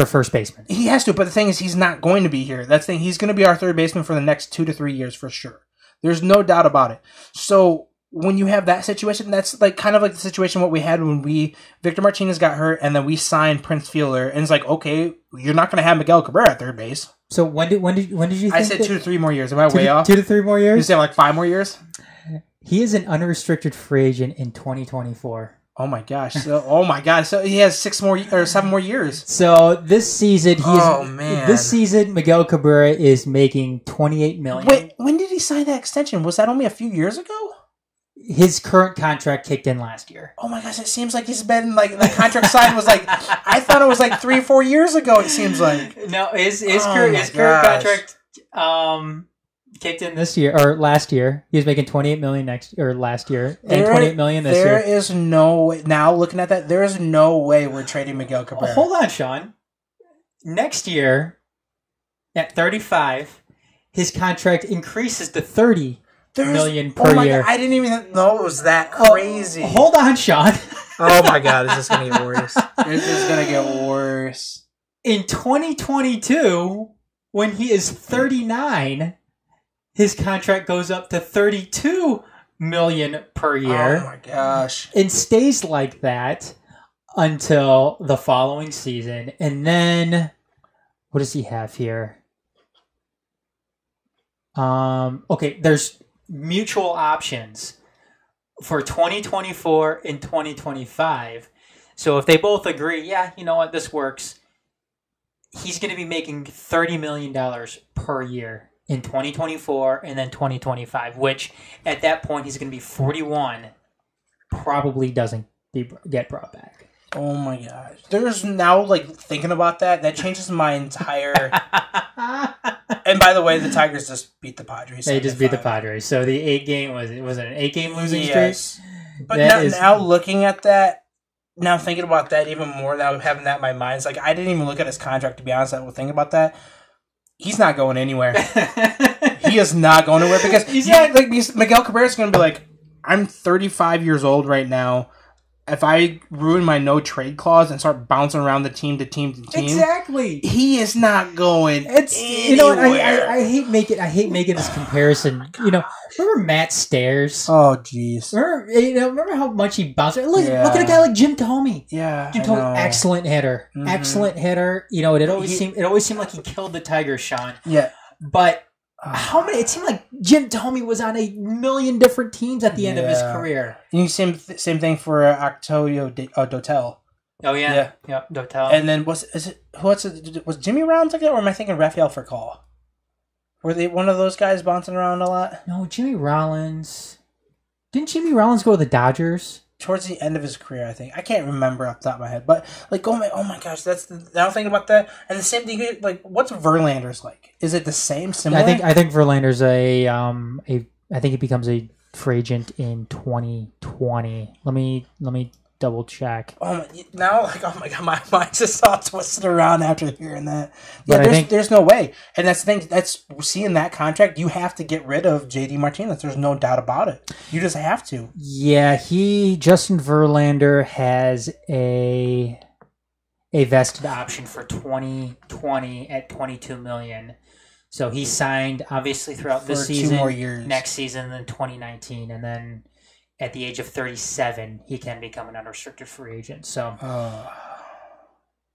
[SPEAKER 1] first baseman.
[SPEAKER 2] He has to, but the thing is, he's not going to be here. That's the thing. He's going to be our third baseman for the next 2 to 3 years for sure. There's no doubt about it. So when you have that situation, that's like kind of like the situation what we had when Victor Martinez got hurt, and then we signed Prince Fielder, and it's like, okay, you're not going to have Miguel Cabrera at third base.
[SPEAKER 1] So when did you think
[SPEAKER 2] I said 2 to 3 more years. Am I way off?
[SPEAKER 1] 2 to 3 more years?
[SPEAKER 2] You say like 5 more years?
[SPEAKER 1] He is an unrestricted free agent in 2024.
[SPEAKER 2] Oh my gosh! So he has 7 more years.
[SPEAKER 1] So this season, This season, Miguel Cabrera is making $28 million.
[SPEAKER 2] Wait, when did he sign that extension? Was that only a few years ago?
[SPEAKER 1] His current contract kicked in last year.
[SPEAKER 2] Oh my gosh! It seems like he's been like the contract signed was like I thought it was like 3 or 4 years ago. It seems like
[SPEAKER 1] no. His current contract kicked in this year or last year. He was making $28 million last year and $28 million this year.
[SPEAKER 2] There is no way. Now looking at that, there is no way we're trading Miguel Cabrera.
[SPEAKER 1] Hold on, Sean. Next year, at 35, his contract increases to $30 million per year.
[SPEAKER 2] God, I didn't even know it was that crazy.
[SPEAKER 1] Hold on, Sean.
[SPEAKER 2] Oh my God, is this going to get worse? This is going to get worse.
[SPEAKER 1] In 2022, when he is 39, his contract goes up to $32 million per year.
[SPEAKER 2] Oh my gosh.
[SPEAKER 1] And stays like that until the following season. And then, what does he have here? Okay, there's mutual options for 2024 and 2025. So if they both agree, yeah, you know what, this works, he's going to be making $30 million per year in 2024 and then 2025, which at that point he's going to be 41, probably doesn't get brought back.
[SPEAKER 2] Oh my gosh. There's now, like, thinking about that changes my entire... And by the way, the Tigers just beat the Padres.
[SPEAKER 1] They just beat the Padres. So the 8-game, was it an 8-game losing streak?
[SPEAKER 2] But now looking at that, now thinking about that even more, now having that in my mind, it's like, I didn't even look at his contract, to be honest. I will think about that. He's not going anywhere. He is not going anywhere because Miguel Cabrera's going to be like, I'm 35 years old right now. If I ruin my no trade clause and start bouncing around the team to team to team,
[SPEAKER 1] exactly,
[SPEAKER 2] he is not going.
[SPEAKER 1] It's anywhere. You know what, I hate making this comparison. You know, remember Matt Stairs?
[SPEAKER 2] Oh jeez.
[SPEAKER 1] Remember how much he bounced? Look at a guy like Jim Thome.
[SPEAKER 2] Yeah,
[SPEAKER 1] Jim Thome, excellent hitter, excellent hitter. You know, it always seemed like he killed the Tigers, Sean.
[SPEAKER 2] Yeah,
[SPEAKER 1] but. How many? It seemed like Jim Thome was on a million different teams at the end of his career.
[SPEAKER 2] And same thing for Octavio Dotel.
[SPEAKER 1] Oh yeah, Dotel.
[SPEAKER 2] And then was Jimmy Rollins like that, or am I thinking Rafael Furcal? Were they one of those guys bouncing around a lot?
[SPEAKER 1] No, Jimmy Rollins. Didn't Jimmy Rollins go to the Dodgers?
[SPEAKER 2] Towards the end of his career, I think. I can't remember off the top of my head. But, like, oh my gosh, now thinking about that. And the same thing, like, what's Verlander's like? Is it the same, similar?
[SPEAKER 1] I think Verlander's I think he becomes a free agent in 2020. Let me double check.
[SPEAKER 2] Now, like, oh my god, my mind's just all twisted around after hearing that. Yeah, there's no way. And that's the thing, that's seeing that contract, you have to get rid of JD Martinez. There's no doubt about it. You just have to.
[SPEAKER 1] Yeah, Justin Verlander has a vested option for 2020 at $22 million. So he signed obviously throughout this season,
[SPEAKER 2] 2 more years.
[SPEAKER 1] Next season, then 2019, and then at the age of 37, he can become an unrestricted free agent. So,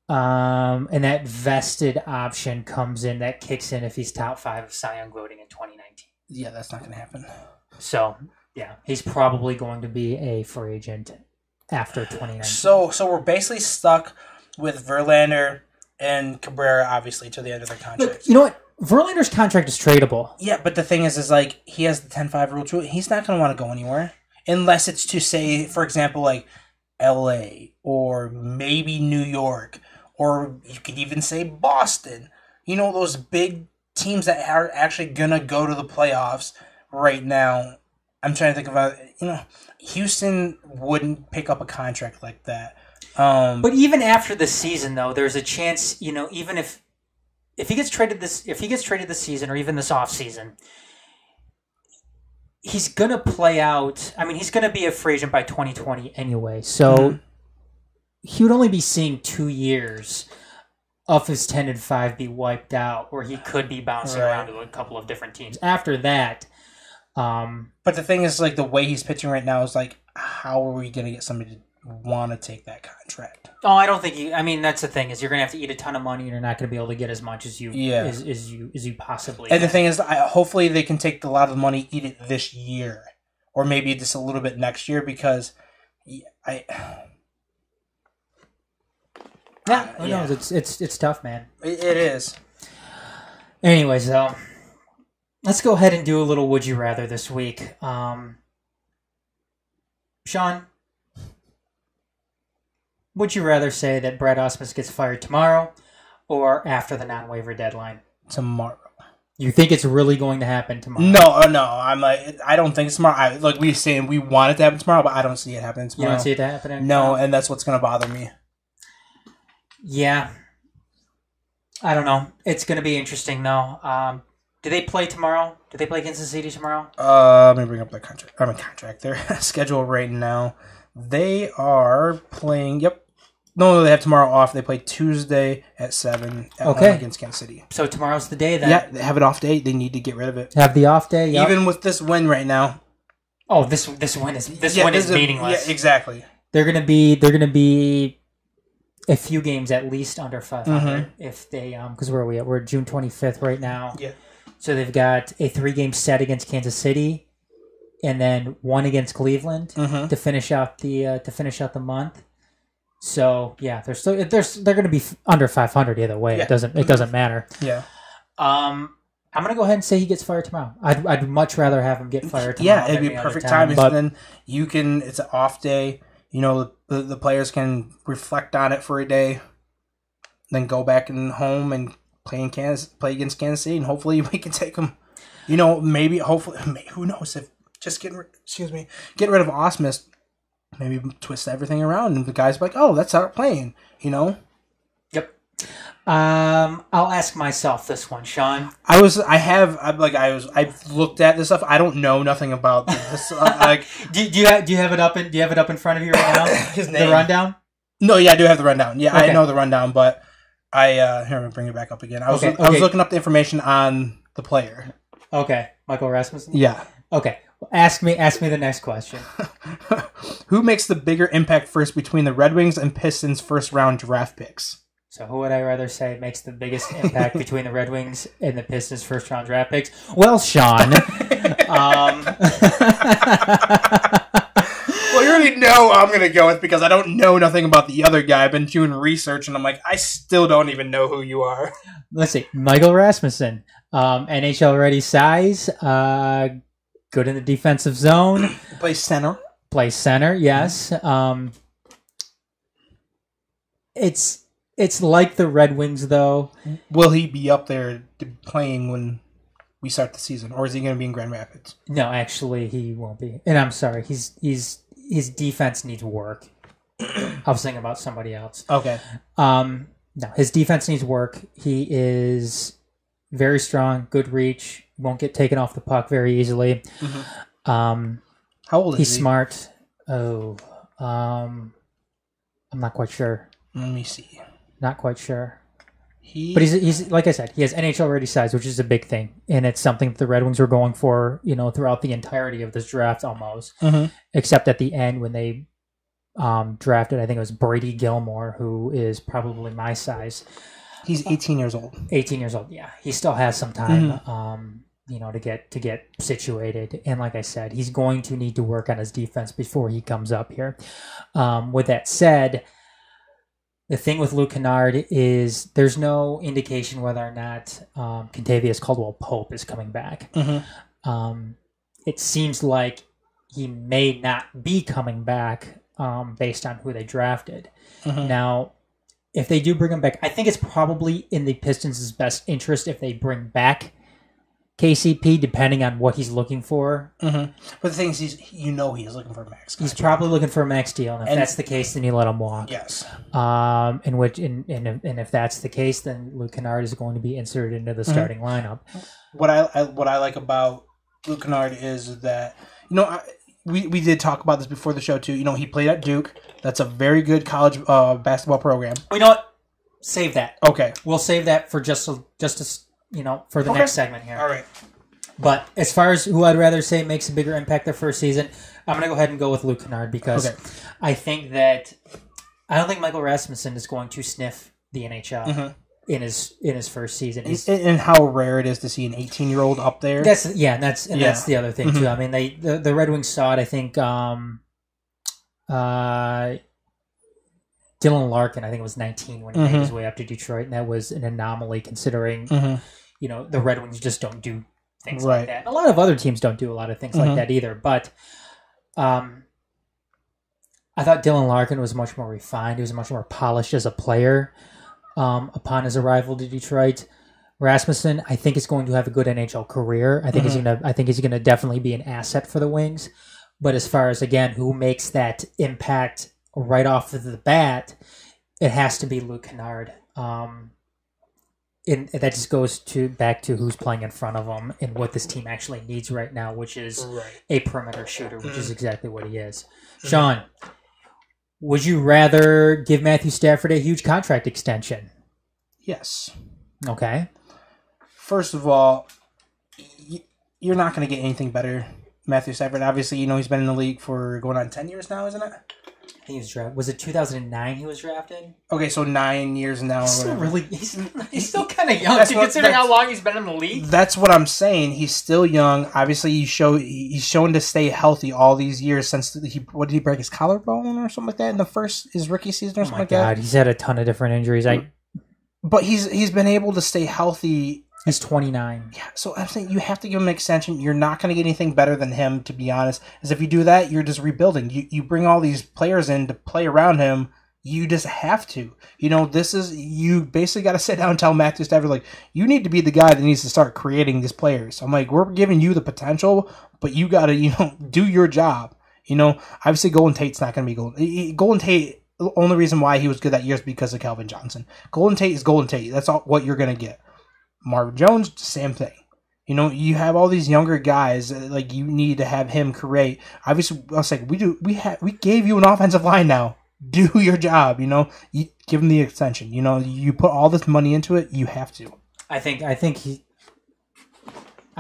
[SPEAKER 1] and that vested option comes in, that kicks in if he's top 5 of Cy Young voting in 2019.
[SPEAKER 2] Yeah, that's not going to happen.
[SPEAKER 1] So, yeah, he's probably going to be a free agent after 2019.
[SPEAKER 2] So we're basically stuck with Verlander and Cabrera, obviously, to the end of their contract.
[SPEAKER 1] Look, you know what? Verlander's contract is tradable.
[SPEAKER 2] Yeah, but the thing is like, he has the 10-5 rule too. He's not going to want to go anywhere. Unless it's to say, for example, like LA or maybe New York, or you could even say Boston. You know, those big teams that are actually going to go to the playoffs right now. I'm trying to think about, Houston wouldn't pick up a contract like that.
[SPEAKER 1] But even after the season, though, there's a chance, even if he gets traded this season or even this offseason, he's going to play out. I mean, he's going to be a free agent by 2020 anyway. So he would only be seeing 2 years of his 10-5 be wiped out, where he could be bouncing around to a couple of different teams. After that.
[SPEAKER 2] But the thing is, like, the way he's pitching right now is like, how are we going to get somebody to want to take that contract?
[SPEAKER 1] Oh, I don't think that's the thing, is you're going to have to eat a ton of money and you're not going to be able to get as much as you you possibly
[SPEAKER 2] can. And the thing is, hopefully they can take a lot of the money, eat it this year, or maybe just a little bit next year, because
[SPEAKER 1] who knows? It's tough, man.
[SPEAKER 2] It is.
[SPEAKER 1] Anyways, though, let's go ahead and do a little Would You Rather this week. Sean, would you rather say that Brad Ausmus gets fired tomorrow or after the non-waiver deadline?
[SPEAKER 2] Tomorrow.
[SPEAKER 1] You think it's really going to happen tomorrow?
[SPEAKER 2] No. I'm like, I don't think it's tomorrow. Like we were saying, we want it to happen tomorrow, but I don't see it happening tomorrow.
[SPEAKER 1] You don't see it happening?
[SPEAKER 2] No, and that's what's going to bother me.
[SPEAKER 1] Yeah. I don't know. It's going to be interesting, though. Do they play tomorrow? Do they play Kansas City tomorrow?
[SPEAKER 2] Let me bring up their contract. Their schedule right now. They are playing. Yep. No, they have tomorrow off. They play Tuesday at 7 at home against Kansas City.
[SPEAKER 1] So tomorrow's the day then?
[SPEAKER 2] Yeah, they have an off day. They need to get rid of it.
[SPEAKER 1] Have the off day, yep.
[SPEAKER 2] Even with this win right now.
[SPEAKER 1] Oh, this win is meaningless.
[SPEAKER 2] Yeah, exactly.
[SPEAKER 1] They're gonna be a few games at least under 500 if they because where are we at? We're June 25th right now.
[SPEAKER 2] Yeah.
[SPEAKER 1] So they've got a 3-game set against Kansas City, and then one against Cleveland to finish out the month. So yeah, they're going to be under 500 either way. Yeah. It doesn't matter.
[SPEAKER 2] Yeah.
[SPEAKER 1] I'm going to go ahead and say he gets fired tomorrow. I'd much rather have him get fired tomorrow.
[SPEAKER 2] Yeah, it'd be perfect time. But then it's an off day. You know, the players can reflect on it for a day, then go back in home and play against Kansas City, and hopefully we can take them. You know, hopefully, who knows if just getting rid of Osmus, maybe twist everything around, and the guys be like, oh, let's start playing. You know. Yep.
[SPEAKER 1] I'll ask myself this one, Shawn.
[SPEAKER 2] I've looked at this stuff. I don't know nothing about this.
[SPEAKER 1] do you have it up in front of you right now?
[SPEAKER 2] His name.
[SPEAKER 1] The rundown?
[SPEAKER 2] No, yeah, I do have the rundown. Yeah, okay. I know the rundown, but here I'm gonna bring it back up again. I was looking up the information on the player.
[SPEAKER 1] Okay, Michael Rasmussen.
[SPEAKER 2] Yeah.
[SPEAKER 1] Okay, ask me the next question.
[SPEAKER 2] Who makes the bigger impact first between the Red Wings and Pistons first round draft picks?
[SPEAKER 1] So who would I rather say makes the biggest impact between the Red Wings and the Pistons' first-round draft picks? Well, Shawn.
[SPEAKER 2] Well, you already know I'm going to go with because I don't know nothing about the other guy. I've been doing research, and I'm like, I still don't even know who you are.
[SPEAKER 1] Let's see. Michael Rasmussen. NHL-ready size. Good in the defensive zone.
[SPEAKER 2] Plays center.
[SPEAKER 1] Yes. It's like the Red Wings, though.
[SPEAKER 2] Will he be up there playing when we start the season, or is he going to be in Grand Rapids?
[SPEAKER 1] No, actually, he won't be. And I'm sorry, his defense needs work. I was thinking about somebody else.
[SPEAKER 2] Okay.
[SPEAKER 1] No, his defense needs work. He is very strong, good reach, won't get taken off the puck very easily.
[SPEAKER 2] How old is he?
[SPEAKER 1] He's smart. Oh, I'm not quite sure.
[SPEAKER 2] Let me see.
[SPEAKER 1] Not quite sure. But he's like I said, he has NHL ready size, which is a big thing, and it's something that the Red Wings were going for, throughout the entirety of this draft almost, except at the end when they drafted, I think it was Brady Gilmore, who is probably my size.
[SPEAKER 2] He's 18 years old.
[SPEAKER 1] 18 years old, yeah. He still has some time, to get situated, and like I said, he's going to need to work on his defense before he comes up here. With that said, the thing with Luke Kennard is there's no indication whether or not Contavious Caldwell-Pope is coming back. It seems like he may not be coming back based on who they drafted. Now, if they do bring him back, I think it's probably in the Pistons' best interest if they bring back KCP, depending on what he's looking for.
[SPEAKER 2] But the thing is, he's looking for a max.
[SPEAKER 1] He's probably looking for a max deal, and if that's the case, then you let him walk.
[SPEAKER 2] Yes.
[SPEAKER 1] And if that's the case, then Luke Kennard is going to be inserted into the starting lineup.
[SPEAKER 2] What I like about Luke Kennard is that we did talk about this before the show too. He played at Duke. That's a very good college basketball program.
[SPEAKER 1] You know what? Save that.
[SPEAKER 2] Okay.
[SPEAKER 1] We'll save that for for the next segment here.
[SPEAKER 2] All right.
[SPEAKER 1] But as far as who I'd rather say makes a bigger impact their first season, I'm going to go ahead and go with Luke Kennard because I don't think Michael Rasmussen is going to sniff the NHL in his first season.
[SPEAKER 2] And how rare it is to see an 18-year-old up there.
[SPEAKER 1] That's the other thing too. I mean, the Red Wings saw it. I think Dylan Larkin, I think it was 19 when he made his way up to Detroit, and that was an anomaly considering the Red Wings just don't do things like that. A lot of other teams don't do a lot of things like that either. But I thought Dylan Larkin was much more refined. He was much more polished as a player upon his arrival to Detroit. Rasmussen, I think, is going to have a good NHL career. I think he's gonna definitely be an asset for the Wings. But as far as again who makes that impact right off of the bat, it has to be Luke Kennard. And that just goes back to who's playing in front of him and what this team actually needs right now, which is a perimeter shooter, which is exactly what he is. Shawn, would you rather give Matthew Stafford a huge contract extension?
[SPEAKER 2] Yes.
[SPEAKER 1] Okay.
[SPEAKER 2] First of all, you're not going to get anything better. Matthew Stafford, obviously, he's been in the league for going on 10 years now, isn't it?
[SPEAKER 1] I think he was drafted. Was it 2009 he was drafted?
[SPEAKER 2] Okay, so 9 years now.
[SPEAKER 1] He's still he's still kind of young considering how long he's been in the league.
[SPEAKER 2] That's what I'm saying. He's still young. Obviously, he's shown to stay healthy all these years since what did he break his collarbone or something like that in his rookie season or something like that? Oh my God,
[SPEAKER 1] he's had a ton of different injuries.
[SPEAKER 2] But he's been able to stay healthy.
[SPEAKER 1] He's 29.
[SPEAKER 2] Yeah, so I'm saying you have to give him an extension. You're not going to get anything better than him, to be honest. Because if you do that, you're just rebuilding. You bring all these players in to play around him. You just have to. You basically got to sit down and tell Matthew Stafford, like, you need to be the guy that needs to start creating these players. I'm like, we're giving you the potential, but you got to, do your job. Obviously Golden Tate's not going to be Golden. Golden Tate, the only reason why he was good that year is because of Calvin Johnson. Golden Tate is Golden Tate. That's all what you're going to get. Marvin Jones, same thing. You have all these younger guys. Like, you need to have him create. Obviously, I was like, we gave you an offensive line now. Do your job. You give him the extension. You put all this money into it. You have to.
[SPEAKER 1] I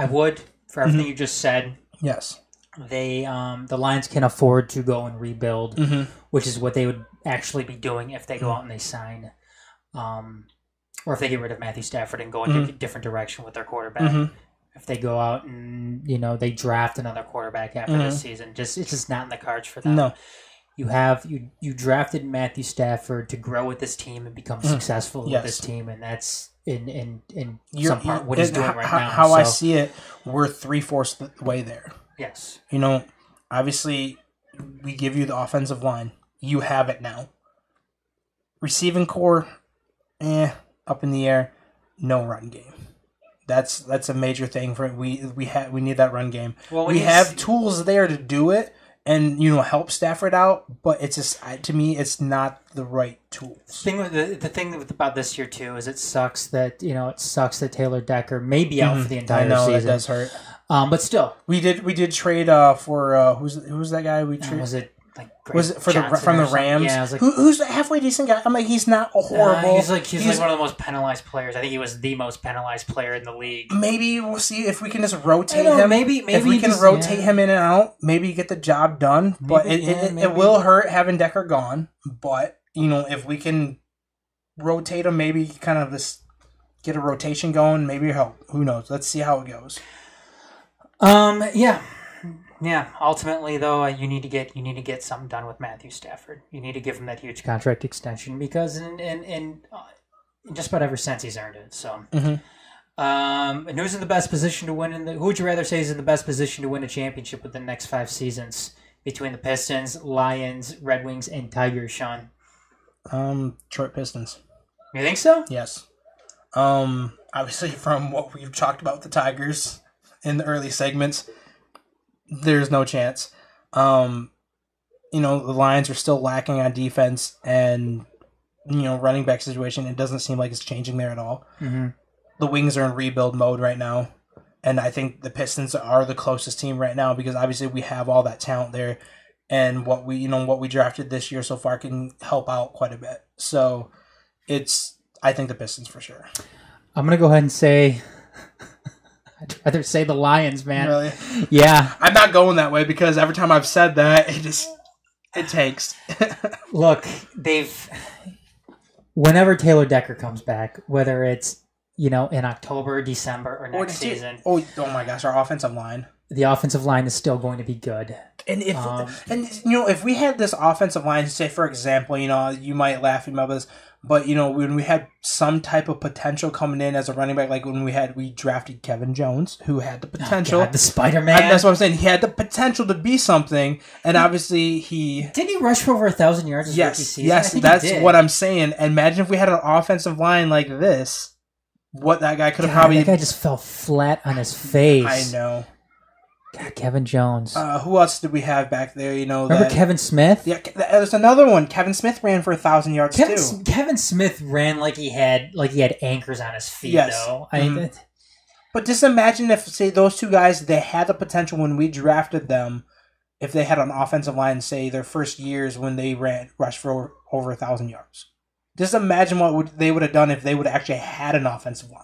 [SPEAKER 1] would for everything you just said.
[SPEAKER 2] Yes.
[SPEAKER 1] The Lions can afford to go and rebuild, which is what they would actually be doing if they go out and they sign. Or if they get rid of Matthew Stafford and go in a different direction with their quarterback. If they go out and, they draft another quarterback after this season. It's just not in the cards for them. No. You drafted Matthew Stafford to grow with this team and become successful with this team, and that's in some part what he's doing right now.
[SPEAKER 2] How I see it, we're 3/4 the way there.
[SPEAKER 1] Yes.
[SPEAKER 2] Obviously, we give you the offensive line. You have it now. Receiving core, up in the air, no run game. That's a major thing for we need that run game. Well, we have tools there to do it and help Stafford out, but it's just to me it's not the right tools.
[SPEAKER 1] The thing about this year too is it sucks that Taylor Decker may be out for the entire season.
[SPEAKER 2] That does hurt.
[SPEAKER 1] But still,
[SPEAKER 2] we did trade for who's that guy we traded? Was it from the Rams?
[SPEAKER 1] Yeah, I was like,
[SPEAKER 2] who's a halfway decent guy? I'm like, he's not horrible.
[SPEAKER 1] He's like one of the most penalized players. I think he was the most penalized player in the league.
[SPEAKER 2] Maybe we'll see if we can just rotate him. Maybe if we can rotate him in and out, maybe get the job done. But it will hurt having Decker gone. But if we can rotate him, maybe kind of just get a rotation going. Maybe help. Who knows? Let's see how it goes.
[SPEAKER 1] Yeah. Yeah, ultimately though, you need to get something done with Matthew Stafford. You need to give him that huge contract extension because in just about ever since he's earned it. So, and who's in the best position to win? Who would you rather say is in the best position to win a championship within the next 5 seasons between the Pistons, Lions, Red Wings, and Tigers? Sean,
[SPEAKER 2] Detroit Pistons.
[SPEAKER 1] You think so?
[SPEAKER 2] Yes. Obviously, from what we've talked about with the Tigers in the early segments. There's no chance. The Lions are still lacking on defense and, running back situation. It doesn't seem like it's changing there at all. Mm-hmm. The Wings are in rebuild mode right now. And I think the Pistons are the closest team right now because obviously we have all that talent there. And what we drafted this year so far can help out quite a bit. So I think the Pistons for sure.
[SPEAKER 1] I'm going to go ahead and say... I'd rather say the Lions, man.
[SPEAKER 2] Really?
[SPEAKER 1] Yeah.
[SPEAKER 2] I'm not going that way because every time I've said that, it takes.
[SPEAKER 1] Look, whenever Taylor Decker comes back, whether it's, in October, December, or next season.
[SPEAKER 2] Oh my gosh, our offensive line.
[SPEAKER 1] The offensive line is still going to be good.
[SPEAKER 2] And if we had this offensive line, say for example, you might laugh at this, but when we had some type of potential coming in as a running back, like when we drafted Kevin Jones, who had the potential,
[SPEAKER 1] the Spider-Man.
[SPEAKER 2] That's what I'm saying. He had the potential to be something, and obviously
[SPEAKER 1] didn't he rush for over 1,000 yards? His rookie season?
[SPEAKER 2] Yes, that's what I'm saying. Imagine if we had an offensive line like this, what that guy could have probably.
[SPEAKER 1] That guy just fell flat on his face.
[SPEAKER 2] I know.
[SPEAKER 1] God, Kevin Jones.
[SPEAKER 2] Who else did we have back there?
[SPEAKER 1] Remember Kevin Smith?
[SPEAKER 2] Yeah, there's another one. Kevin Smith ran for 1,000 yards too.
[SPEAKER 1] Kevin Smith ran like he had anchors on his feet.
[SPEAKER 2] Yes.
[SPEAKER 1] Though.
[SPEAKER 2] But just imagine if, say, those two guys, they had the potential when we drafted them. If they had an offensive line, say their first years when they rushed for over 1,000 yards. Just imagine what they would have done if they would have actually had an offensive line.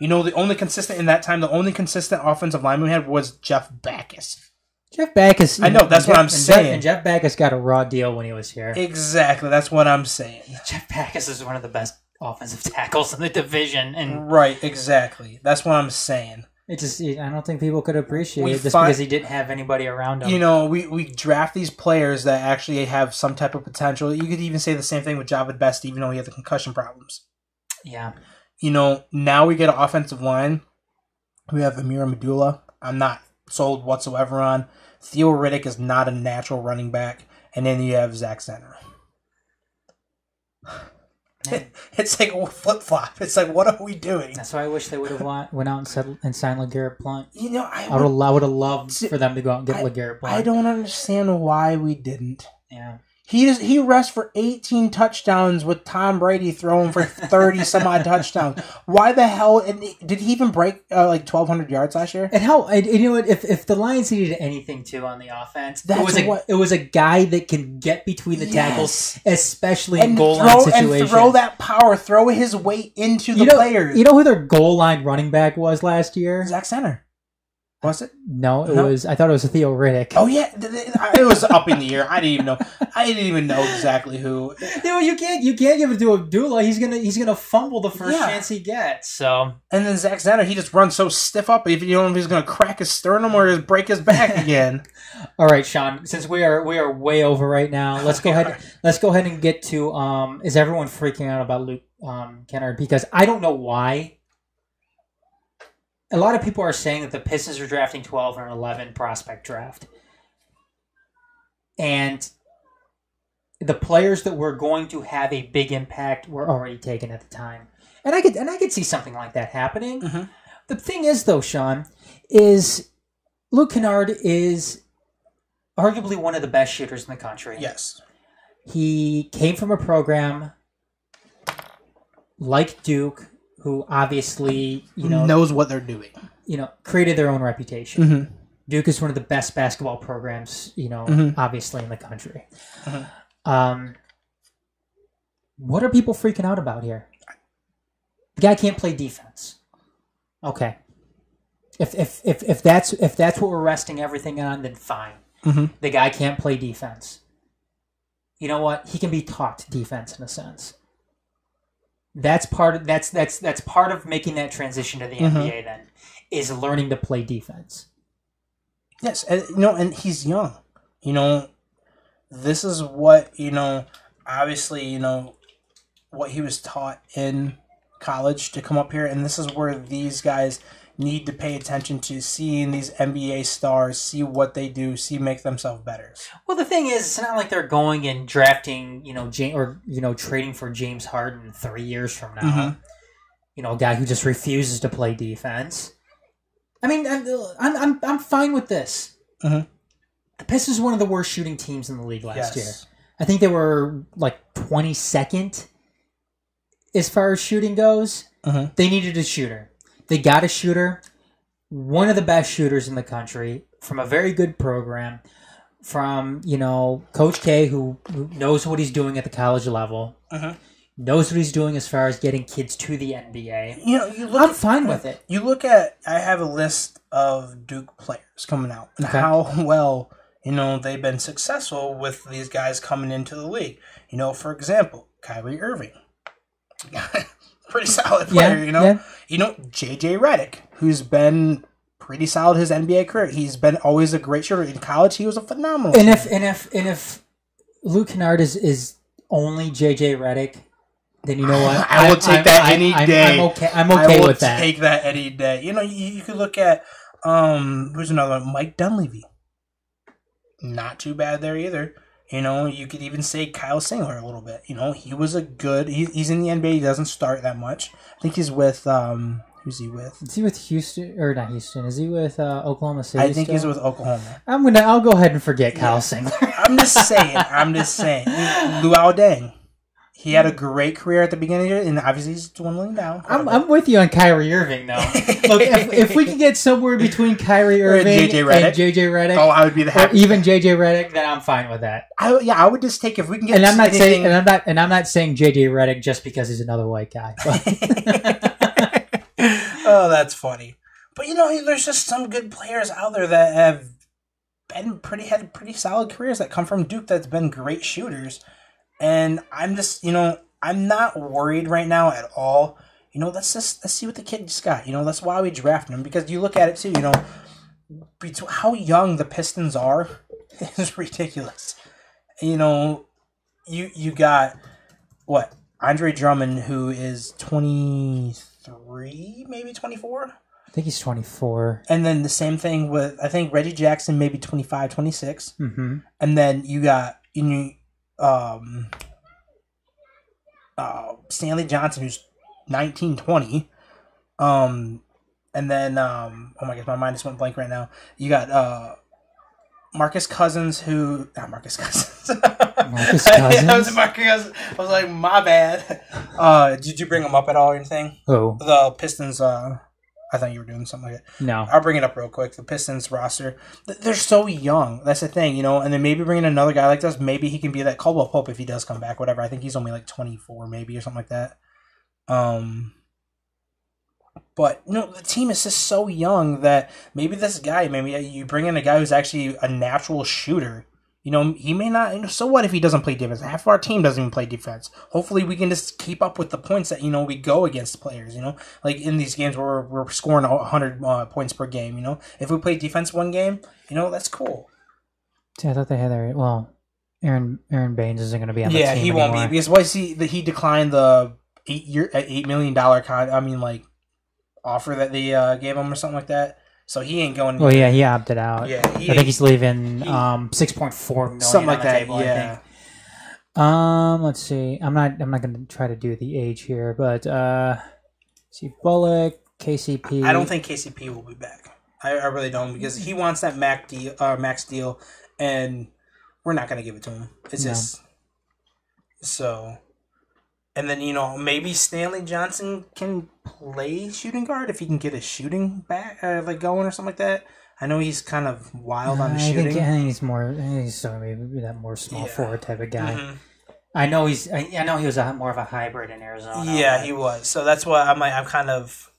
[SPEAKER 2] The only consistent offensive lineman we had was Jeff Backus.
[SPEAKER 1] Jeff Backus.
[SPEAKER 2] I know, that's what I'm saying.
[SPEAKER 1] And Jeff Backus got a raw deal when he was here.
[SPEAKER 2] Exactly, that's what I'm saying.
[SPEAKER 1] Jeff Backus is one of the best offensive tackles in the division. And
[SPEAKER 2] right, exactly. That's what I'm saying.
[SPEAKER 1] It just, I don't think people could appreciate it just because he didn't have anybody around him.
[SPEAKER 2] You know, we draft these players that actually have some type of potential. You could even say the same thing with Javid Best, even though he had the concussion problems.
[SPEAKER 1] Yeah.
[SPEAKER 2] You know, now we get an offensive line. We have Amir Medulla. I'm not sold whatsoever on. Theo Riddick is not a natural running back. And then you have Zach Zenner. It's like a flip-flop. It's like, what are we doing?
[SPEAKER 1] That's why I wish they would have went out and signed LeGarrette Blount.
[SPEAKER 2] You know, I
[SPEAKER 1] would have loved for them to go out and get LeGarrette Blount.
[SPEAKER 2] I don't understand why we didn't.
[SPEAKER 1] Yeah.
[SPEAKER 2] He rushed for 18 touchdowns with Tom Brady throwing for 30 some odd touchdowns. Why the hell? And did he even break like 1,200 yards last year?
[SPEAKER 1] And you know what? If the Lions needed anything too on the offense, it was a guy that can get between the tackles, especially in goal line situations.
[SPEAKER 2] And throw that power, throw his weight into the players.
[SPEAKER 1] You know who their goal line running back was last year?
[SPEAKER 2] Zach Zenner. Was it?
[SPEAKER 1] No, was. I thought it was a Theo Riddick.
[SPEAKER 2] Oh yeah, it was up in the air. I didn't even know exactly who.
[SPEAKER 1] No, you can't give it to Abdullah. He's gonna fumble the first chance he gets. So.
[SPEAKER 2] And then Zach Zenner, he just runs so stiff up. If you don't know if he's gonna crack his sternum or just break his back again.
[SPEAKER 1] All right, Sean. Since we are way over right now, let's go ahead. Let's go ahead and get to. Is everyone freaking out about Luke Kennard? Because I don't know why. A lot of people are saying that the Pistons are drafting 12 and 11 prospect draft. And the players that were going to have a big impact were already taken at the time. And I could see something like that happening. Mm-hmm. The thing is, though, Sean, is Luke Kennard is arguably one of the best shooters in the country.
[SPEAKER 2] Yes.
[SPEAKER 1] He came from a program like Duke, who obviously,
[SPEAKER 2] knows what they're doing.
[SPEAKER 1] Created their own reputation.
[SPEAKER 2] Mm-hmm.
[SPEAKER 1] Duke is one of the best basketball programs, obviously in the country.
[SPEAKER 2] Mm-hmm.
[SPEAKER 1] What are people freaking out about here? The guy can't play defense. Okay. If that's what we're resting everything on, then fine.
[SPEAKER 2] Mm-hmm.
[SPEAKER 1] The guy can't play defense. You know what? He can be taught defense in a sense. That's part of making that transition to the NBA. Then is learning to play defense.
[SPEAKER 2] Yes, and he's young. This is what obviously what he was taught in college to come up here, and this is where these guys need to pay attention to seeing these NBA stars, see what they do, make themselves better.
[SPEAKER 1] Well, the thing is, it's not like they're going and drafting, trading for James Harden 3 years from now. Mm-hmm. A guy who just refuses to play defense. I mean, I'm fine with this.
[SPEAKER 2] Mm-hmm.
[SPEAKER 1] The Pistons were one of the worst shooting teams in the league last year. I think they were like 22nd as far as shooting goes.
[SPEAKER 2] Mm-hmm.
[SPEAKER 1] They needed a shooter. They got a shooter, one of the best shooters in the country, from a very good program, from, Coach K, who knows what he's doing at the college level, knows what he's doing as far as getting kids to the NBA. I'm fine with it.
[SPEAKER 2] You look at, I have a list of Duke players coming out, and how well, they've been successful with these guys coming into the league. For example, Kyrie Irving. Pretty solid player, J.J. Redick, who's been pretty solid his NBA career. He's been always a great shooter. In college, he was a phenomenal
[SPEAKER 1] shooter. And if Luke Kennard is only J.J. Redick, then you know what?
[SPEAKER 2] I will take that any day.
[SPEAKER 1] I'm okay with that.
[SPEAKER 2] I will take that any day. You could look at who's another one? Mike Dunleavy. Not too bad there either. You could even say Kyle Singler a little bit. He was a good... He's in the NBA. He doesn't start that much. I think he's with... who's he with?
[SPEAKER 1] Is he with Houston? Or not Houston. Is he with Oklahoma City
[SPEAKER 2] I think he's with Oklahoma.
[SPEAKER 1] I'll go ahead and forget Kyle Singler.
[SPEAKER 2] I'm just saying. Luau Deng. He had a great career at the beginning of it, and obviously he's dwindling down.
[SPEAKER 1] I'm with you on Kyrie Irving, though. Look, if we can get somewhere between Kyrie Irving and JJ Redick,
[SPEAKER 2] I would be the happiest.
[SPEAKER 1] Or even JJ Redick, then I'm fine with that.
[SPEAKER 2] I would just take if we can get.
[SPEAKER 1] And I'm not saying JJ Redick just because he's another white guy.
[SPEAKER 2] Oh, that's funny. But there's just some good players out there that have had pretty solid careers that come from Duke that's been great shooters. And I'm just, I'm not worried right now at all. Let's see what the kid just got. That's why we drafted him, because you look at it too, how young the Pistons are is ridiculous. You got what? Andre Drummond, who is 23, maybe 24?
[SPEAKER 1] I think he's 24.
[SPEAKER 2] And then the same thing with, I think, Reggie Jackson, maybe 25, 26.
[SPEAKER 1] Mm-hmm.
[SPEAKER 2] And then you got Stanley Johnson, who's 19, 20. And then, oh my gosh, my mind just went blank right now. You got Marcus Cousins, who... Not Marcus Cousins.
[SPEAKER 1] Marcus Cousins?
[SPEAKER 2] I was like, my bad. Did you bring him up at all or anything?
[SPEAKER 1] Who?
[SPEAKER 2] The Pistons, I thought you were doing something like that.
[SPEAKER 1] No.
[SPEAKER 2] I'll bring it up real quick. The Pistons roster, they're so young. That's the thing, and then maybe bringing another guy like this, maybe he can be that Caldwell Pope if he does come back, whatever. I think he's only like 24 maybe or something like that. But, the team is just so young that maybe this guy, maybe you bring in a guy who's actually a natural shooter. He may not, so what if he doesn't play defense? Half of our team doesn't even play defense. Hopefully we can just keep up with the points that, we go against players, like in these games where we're scoring 100 points per game, If we play defense one game, that's cool.
[SPEAKER 1] See, I thought they had Aaron Baines isn't going to be on the team
[SPEAKER 2] he
[SPEAKER 1] anymore.
[SPEAKER 2] won't be, because he declined the $8 million offer that they gave him or something like that. So he ain't going.
[SPEAKER 1] Well, yeah, he opted out.
[SPEAKER 2] Yeah,
[SPEAKER 1] I think he's leaving $6.4 million
[SPEAKER 2] something like
[SPEAKER 1] on the
[SPEAKER 2] that.
[SPEAKER 1] table,
[SPEAKER 2] Yeah.
[SPEAKER 1] I think. Let's see. I'm not going to try to do the age here, but see, Bullock, KCP.
[SPEAKER 2] I don't think KCP will be back. I really don't, because he wants that max deal, and we're not going to give it to him. It's just so. And then, maybe Stanley Johnson can play shooting guard if he can get his shooting back, going or something like that. I know he's kind of wild on the shooting.
[SPEAKER 1] I think he's maybe that more small forward type of guy.
[SPEAKER 2] Mm-hmm.
[SPEAKER 1] I know he was more of a hybrid in Arizona.
[SPEAKER 2] Yeah, he was. So that's what I'm kind of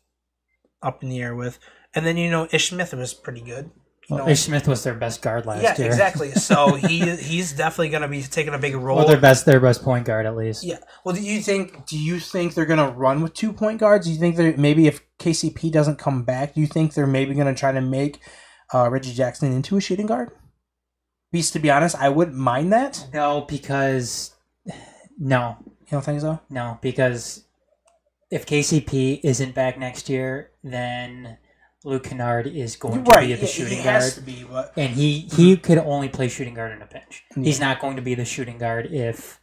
[SPEAKER 2] up in the air with. And then, Ish Smith was pretty good.
[SPEAKER 1] Ish Smith was their best guard last year.
[SPEAKER 2] Yeah, exactly. So he's definitely going to be taking a big role.
[SPEAKER 1] Well, their best point guard at least.
[SPEAKER 2] Yeah. Well, do you think they're going to run with 2 point guards? Do you think that maybe if KCP doesn't come back, do you think they're maybe going to try to make Reggie Jackson into a shooting guard? Because to be honest, I wouldn't mind that.
[SPEAKER 1] No, because no.
[SPEAKER 2] You don't think so?
[SPEAKER 1] No, because if KCP isn't back next year, then Luke Kennard is going to be the shooting guard.
[SPEAKER 2] Has to be, but...
[SPEAKER 1] And he could only play shooting guard in a pinch. Yeah. He's not going to be the shooting guard if...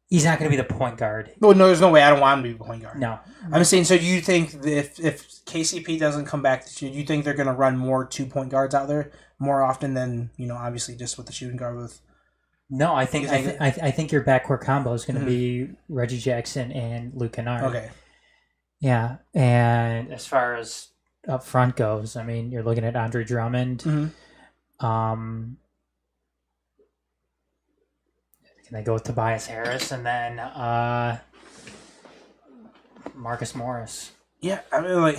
[SPEAKER 1] He's not going to be the point guard.
[SPEAKER 2] No, there's no way. I don't want him to be the point guard.
[SPEAKER 1] No.
[SPEAKER 2] I'm saying, so do you think if KCP doesn't come back this year, do you think they're going to run more 2 point guards out there more often than, obviously just with the shooting guard with...
[SPEAKER 1] No, I think your backcourt combo is going to be Reggie Jackson and Luke Kennard.
[SPEAKER 2] Okay.
[SPEAKER 1] Yeah, and as far as up front goes, I mean, you're looking at Andre Drummond.
[SPEAKER 2] Mm-hmm.
[SPEAKER 1] Can they go with Tobias Harris and then Marcus Morris?
[SPEAKER 2] Yeah, I mean,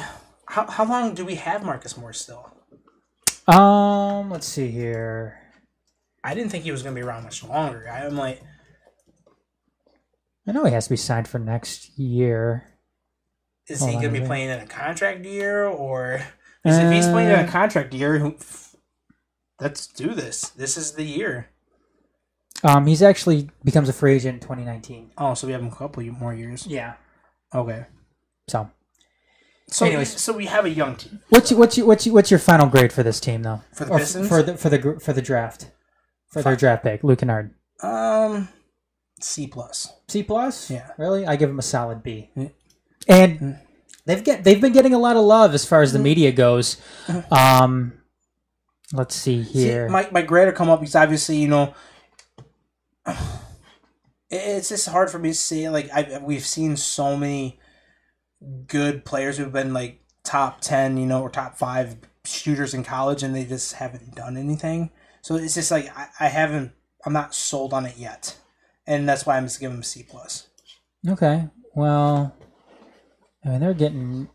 [SPEAKER 2] how long do we have Marcus Morris still?
[SPEAKER 1] Let's see here.
[SPEAKER 2] I didn't think he was going to be around much longer. I'm like...
[SPEAKER 1] I know he has to be signed for next year.
[SPEAKER 2] Is he going to be playing in a contract year, or... if he's playing in a contract year, let's do this. This is the year.
[SPEAKER 1] He's actually becomes a free agent in 2019.
[SPEAKER 2] Oh, so we have a couple more years.
[SPEAKER 1] Yeah.
[SPEAKER 2] Okay.
[SPEAKER 1] So
[SPEAKER 2] anyways, so we have a young team.
[SPEAKER 1] What's your final grade for this team, though?
[SPEAKER 2] For the Pistons?
[SPEAKER 1] For the draft. For their draft pick, Luke Kennard.
[SPEAKER 2] C+.
[SPEAKER 1] C+?
[SPEAKER 2] Yeah.
[SPEAKER 1] Really? I give him a solid B. And they've been getting a lot of love as far as the media goes. Let's see here.
[SPEAKER 2] My grade will come up because obviously, it's just hard for me to say. We've seen so many good players who've been top 10, or top 5 shooters in college, and they just haven't done anything. So it's just I'm not sold on it yet. And that's why I'm just giving them a C+.
[SPEAKER 1] Okay. Well, I mean, they're getting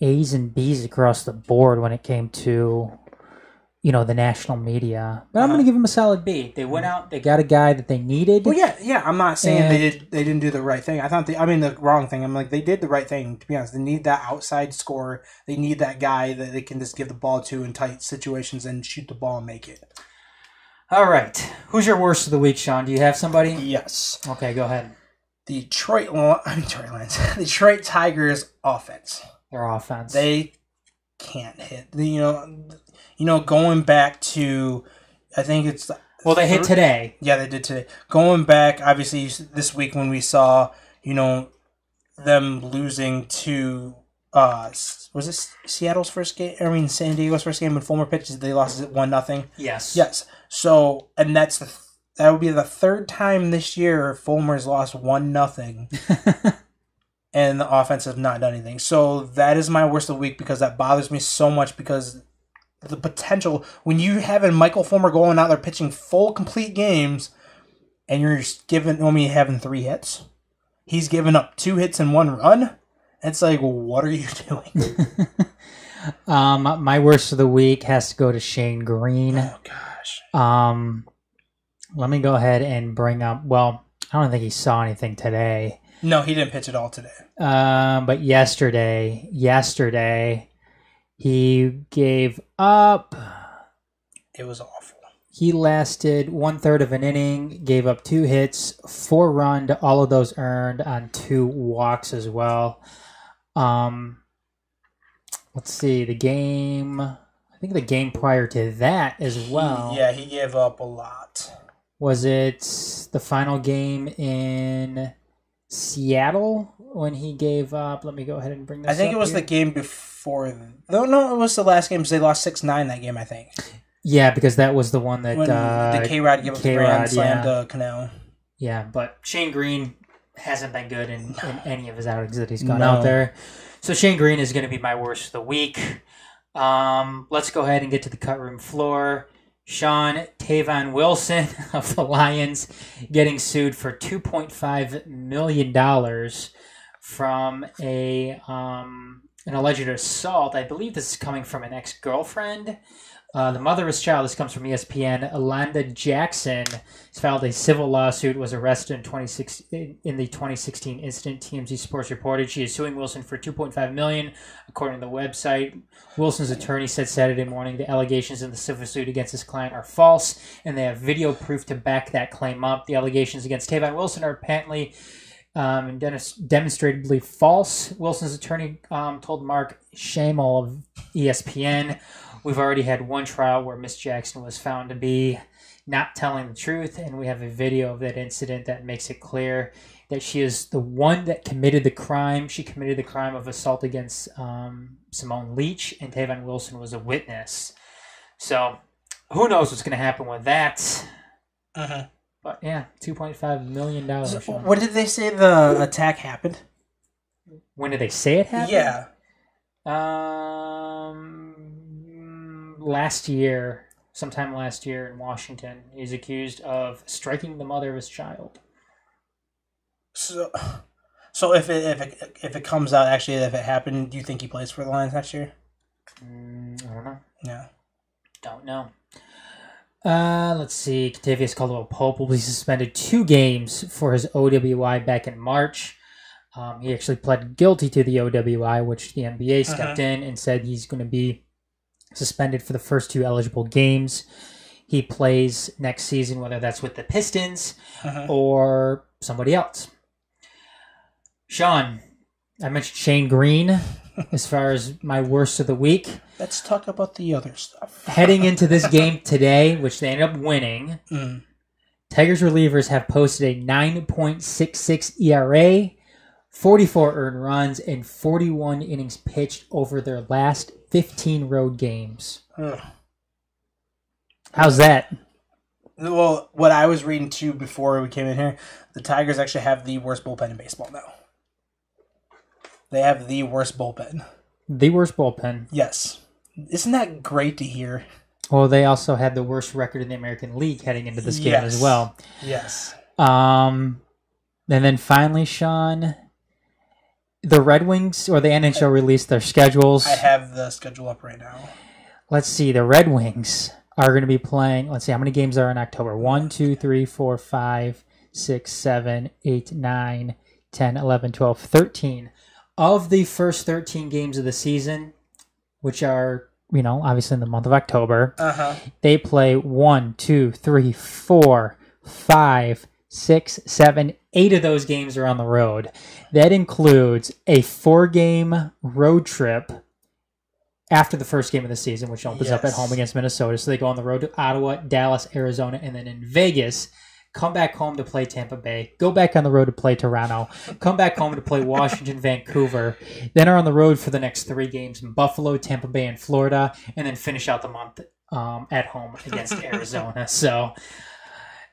[SPEAKER 1] A's and B's across the board when it came to the national media. But I'm going to give them a solid B. They went out, they got a guy that they needed.
[SPEAKER 2] Well, yeah. I'm not saying they didn't do the right thing. The wrong thing. I'm like, they did the right thing, to be honest. They need that outside scorer. They need that guy that they can just give the ball to in tight situations and shoot the ball and make it.
[SPEAKER 1] All right. Who's your worst of the week, Sean? Do you have somebody?
[SPEAKER 2] Yes.
[SPEAKER 1] Okay, go ahead.
[SPEAKER 2] Detroit Lions. Detroit Tigers offense.
[SPEAKER 1] Their offense.
[SPEAKER 2] They can't hit. Going back to, I think it's...
[SPEAKER 1] Well, they hit today.
[SPEAKER 2] Yeah, they did today. Going back, obviously, this week when we saw, them losing to, was this Seattle's first game? San Diego's first game when Fulmer pitched, they lost it 1-0.
[SPEAKER 1] Yes.
[SPEAKER 2] So, and that would be the third time this year Fulmer's lost 1-0. And the offense has not done anything. So that is my worst of the week because that bothers me so much because the potential, when you have a Michael Fulmer going out there pitching full, complete games, and you're having 3 hits. He's given up 2 hits and 1 run. It's like, what are you doing?
[SPEAKER 1] My worst of the week has to go to Shane Green.
[SPEAKER 2] Oh, gosh.
[SPEAKER 1] Let me go ahead and bring up, I don't think he saw anything today.
[SPEAKER 2] No, he didn't pitch at all today.
[SPEAKER 1] But yesterday, he gave up.
[SPEAKER 2] It was awful.
[SPEAKER 1] He lasted 1/3 of an inning, gave up 2 hits, 4 runs, all of those earned on 2 walks as well. Let's see, I think the game prior to that as well.
[SPEAKER 2] He gave up a lot.
[SPEAKER 1] Was it the final game in Seattle when he gave up? Let me go ahead and bring this up.
[SPEAKER 2] I think it was the game before. No, it was the last game because they lost 6-9 that game, I think.
[SPEAKER 1] Yeah, because that was the one that...
[SPEAKER 2] when the K-Rod gave up the grand slam to Cano.
[SPEAKER 1] Yeah, but Shane Green hasn't been good in any of his outings that he's gone out there. So Shane Green is going to be my worst of the week. Let's go ahead and get to the cut room floor. Sean, Tavon Wilson of the Lions getting sued for $2.5 million from an alleged assault. I believe this is coming from an ex-girlfriend. The mother of his child, this comes from ESPN, Alanda Jackson, has filed a civil lawsuit, was arrested in the 2016 incident, TMZ Sports reported. She is suing Wilson for $2.5 million, according to the website. Wilson's attorney said Saturday morning the allegations in the civil suit against his client are false, and they have video proof to back that claim up. The allegations against Tavon Wilson are apparently demonstrably false. Wilson's attorney told Mark Shamel of ESPN, "We've already had one trial where Miss Jackson was found to be not telling the truth, and we have a video of that incident that makes it clear that she is the one that committed the crime. She committed the crime of assault against Simone Leach, and Tavon Wilson was a witness." So, who knows what's going to happen with that? But yeah, $2.5 million.
[SPEAKER 2] So, when did they say the attack happened?
[SPEAKER 1] When did they say it happened?
[SPEAKER 2] Yeah.
[SPEAKER 1] Sometime last year in Washington, he's accused of striking the mother of his child.
[SPEAKER 2] So if it comes out actually if it happened, do you think he plays for the Lions next year?
[SPEAKER 1] I don't know.
[SPEAKER 2] Yeah.
[SPEAKER 1] Don't know. Let's see. Kentavious Caldwell-Pope will be suspended 2 games for his OWI back in March. He actually pled guilty to the OWI, which the NBA stepped in and said he's going to be suspended for the first 2 eligible games he plays next season, whether that's with the Pistons or somebody else. Sean, I mentioned Shane Green as far as my worst of the week.
[SPEAKER 2] Let's talk about the other stuff.
[SPEAKER 1] Heading into this game today, which they ended up winning, Tigers relievers have posted a 9.66 ERA, 44 earned runs, and 41 innings pitched over their last 15 road games. How's that?
[SPEAKER 2] Well, what I was reading too before we came in here, the Tigers actually have the worst bullpen in baseball now. They have the worst bullpen.
[SPEAKER 1] The worst bullpen?
[SPEAKER 2] Yes. Isn't that great to hear?
[SPEAKER 1] Well, they also had the worst record in the American League heading into this game as well.
[SPEAKER 2] Yes.
[SPEAKER 1] And then finally, Sean, the Red Wings or the NHL released their schedules.
[SPEAKER 2] I have the schedule up right now.
[SPEAKER 1] let's see. The Red Wings are going to be playing. Let's see how many games are in October. 1, 2, 3, 4, 5, 6, 7, 8, 9, 10, 11, 12, 13. Of the first 13 games of the season, which are, obviously in the month of October, they play 1, 2, 3, 4, 5, 6, 7, 8 of those games are on the road. That includes a 4-game road trip after the first game of the season, which opens up at home against Minnesota. So they go on the road to Ottawa, Dallas, Arizona, and then in Vegas, come back home to play Tampa Bay, go back on the road to play Toronto, come back home to play Washington, Vancouver, then are on the road for the next 3 games in Buffalo, Tampa Bay, and Florida, and then finish out the month at home against Arizona. So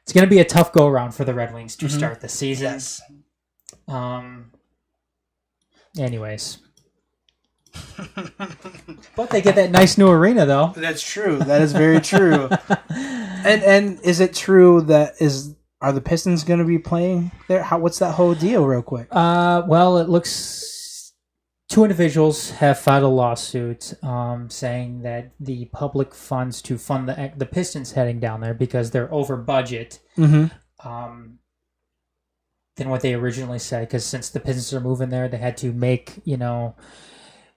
[SPEAKER 1] it's going to be a tough go-around for the Red Wings to start the season.
[SPEAKER 2] Yes.
[SPEAKER 1] Anyways. But they get that nice new arena, though.
[SPEAKER 2] That's true. That is very true. And is it true that are the Pistons going to be playing there? What's that whole deal, real quick?
[SPEAKER 1] Well, it looks 2 individuals have filed a lawsuit saying that the public funds to fund the Pistons heading down there because they're over budget than what they originally said. Because since the Pistons are moving there, they had to make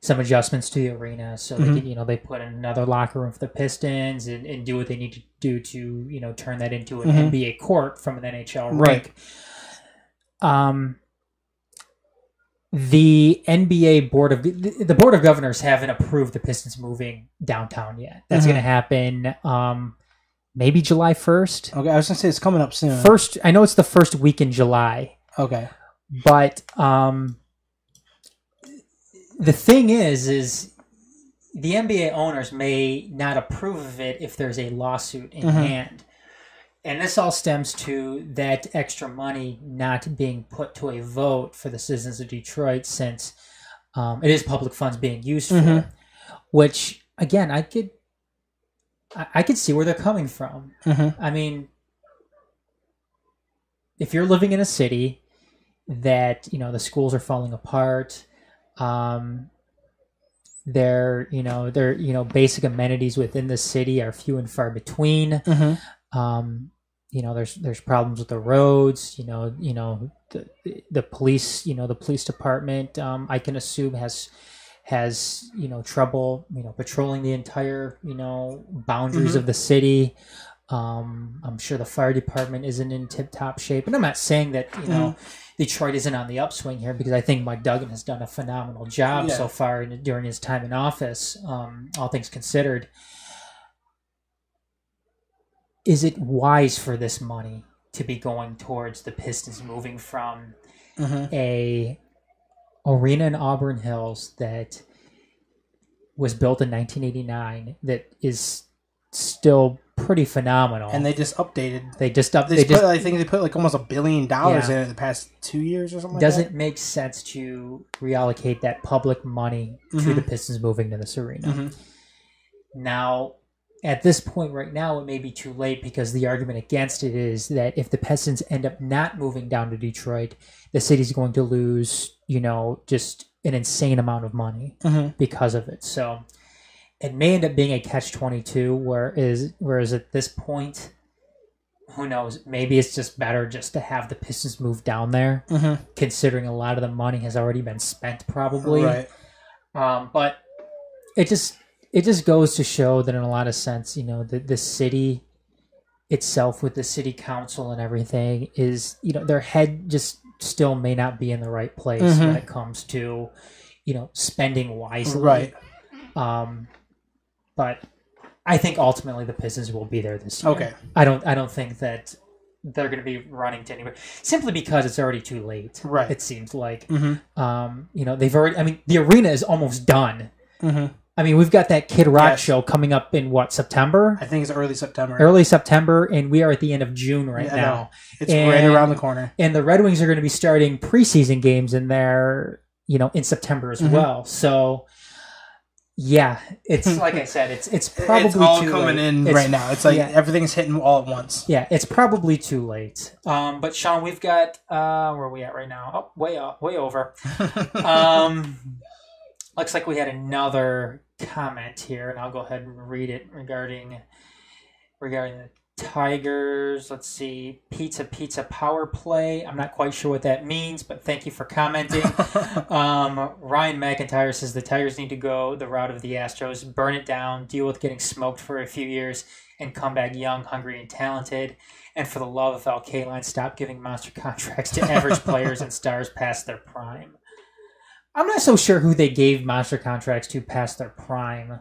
[SPEAKER 1] some adjustments to the arena, so they could, they put in another locker room for the Pistons and do what they need to do to, turn that into an NBA court from an NHL rink. The NBA Board of Governors haven't approved the Pistons moving downtown yet. That's going to happen maybe July 1st.
[SPEAKER 2] Okay, I was going to say it's coming up soon.
[SPEAKER 1] I know it's the first week in July.
[SPEAKER 2] Okay.
[SPEAKER 1] But the thing is the NBA owners may not approve of it if there's a lawsuit in hand. And this all stems to that extra money not being put to a vote for the citizens of Detroit since it is public funds being used for, which, again, I could see where they're coming from. I mean, if you're living in a city that, the schools are falling apart, their basic amenities within the city are few and far between. There's problems with the roads. The police. The police department. I can assume has trouble. Patrolling the entire boundaries of the city. I'm sure the fire department isn't in tip-top shape, and I'm not saying that Detroit isn't on the upswing here because I think Mike Duggan has done a phenomenal job so far during his time in office, all things considered. Is it wise for this money to be going towards the Pistons moving from a arena in Auburn Hills that was built in 1989 that is still pretty phenomenal,
[SPEAKER 2] and they just updated.
[SPEAKER 1] I
[SPEAKER 2] think they put like almost $1 billion in it the past 2 years or something.
[SPEAKER 1] Doesn't make sense to reallocate that public money to the Pistons moving to this arena. Now, at this point right now, it may be too late because the argument against it is that if the Pistons end up not moving down to Detroit, the city's going to lose, just an insane amount of money because of it. So it may end up being a catch-22, whereas at this point, who knows? Maybe it's just better just to have the Pistons move down there, considering a lot of the money has already been spent, probably.
[SPEAKER 2] Right.
[SPEAKER 1] But it just goes to show that in a lot of sense, the city itself with the city council and everything is, their head just still may not be in the right place when it comes to, spending wisely.
[SPEAKER 2] Right.
[SPEAKER 1] But I think ultimately the Pistons will be there this year.
[SPEAKER 2] Okay.
[SPEAKER 1] I don't think that they're going to be running to anywhere simply because it's already too late.
[SPEAKER 2] Right.
[SPEAKER 1] It seems like, they've already, the arena is almost done. I mean, we've got that Kid Rock show coming up in September?
[SPEAKER 2] I think it's early September.
[SPEAKER 1] Early September, and we are at the end of June now.
[SPEAKER 2] It's right around the corner.
[SPEAKER 1] And the Red Wings are going to be starting preseason games in there, in September as well. So, yeah, it's like I said, it's probably
[SPEAKER 2] it's all
[SPEAKER 1] too
[SPEAKER 2] coming
[SPEAKER 1] late.
[SPEAKER 2] in right now. It's like everything's hitting all at once.
[SPEAKER 1] Yeah, it's probably too late. But Sean, we've got where are we at right now? Oh, way over. looks like we had another comment here, and I'll go ahead and read it regarding the Tigers. Let's see. Pizza power play. I'm not quite sure what that means, but thank you for commenting. Ryan McIntyre says the Tigers need to go the route of the Astros, burn it down, deal with getting smoked for a few years, and come back young, hungry, and talented. And for the love of Al Kaline, stop giving monster contracts to average players and stars past their prime. I'm not so sure who they gave monster contracts to past their prime.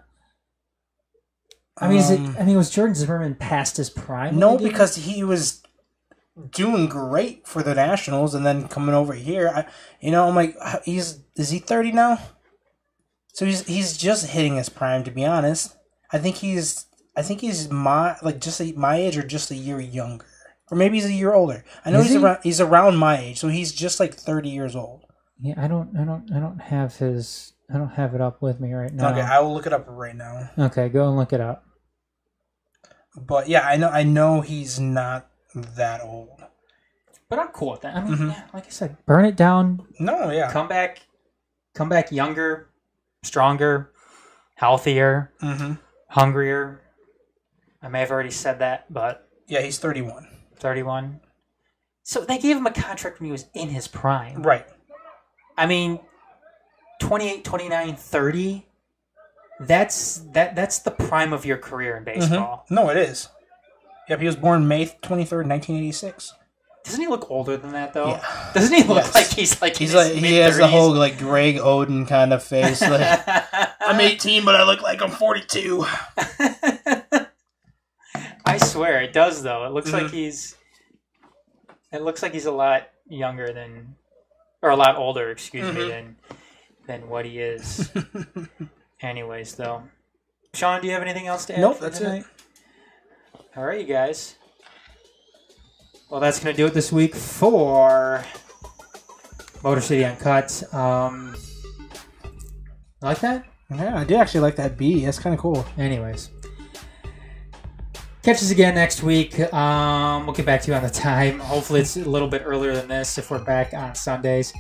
[SPEAKER 1] I mean, was Jordan Zimmerman past his prime?
[SPEAKER 2] No, because he was doing great for the Nationals, and then coming over here, I'm like, is he 30 now? So he's just hitting his prime. To be honest, I think he's just my age or just a year younger, or maybe he's a year older. I know he's around my age, so he's just like 30 years old.
[SPEAKER 1] Yeah, I don't have it up with me right now.
[SPEAKER 2] Okay, I will look it up right now.
[SPEAKER 1] Okay, go and look it up.
[SPEAKER 2] But yeah, I know he's not that old.
[SPEAKER 1] But I'm cool with that. I mean, yeah, like I said, burn it down.
[SPEAKER 2] No, yeah.
[SPEAKER 1] Come back younger, stronger, healthier, hungrier. I may have already said that, but
[SPEAKER 2] yeah, he's 31.
[SPEAKER 1] 31. So they gave him a contract when he was in his prime.
[SPEAKER 2] Right.
[SPEAKER 1] I mean, 28, 29, 30. That's the prime of your career in baseball.
[SPEAKER 2] No, it is. Yep, he was born May 23rd, 1986.
[SPEAKER 1] Doesn't he look older than that though?
[SPEAKER 2] Yeah.
[SPEAKER 1] Doesn't he look like he's like
[SPEAKER 2] he has the whole like Greg Oden kind of face. Like, I'm 18, but I look like I'm 42.
[SPEAKER 1] I swear it does though. It looks like he's a lot younger than, or a lot older, excuse me, than what he is. Anyways, though. Shawn, do you have anything else to add?
[SPEAKER 2] Nope, that's it.
[SPEAKER 1] All right, you guys. Well, that's going to do it this week for Motor City Uncut. Like that?
[SPEAKER 2] Yeah, I did actually like that B. That's kind of cool.
[SPEAKER 1] Anyways. Catch us again next week. We'll get back to you on the time. Hopefully it's a little bit earlier than this if we're back on Sundays.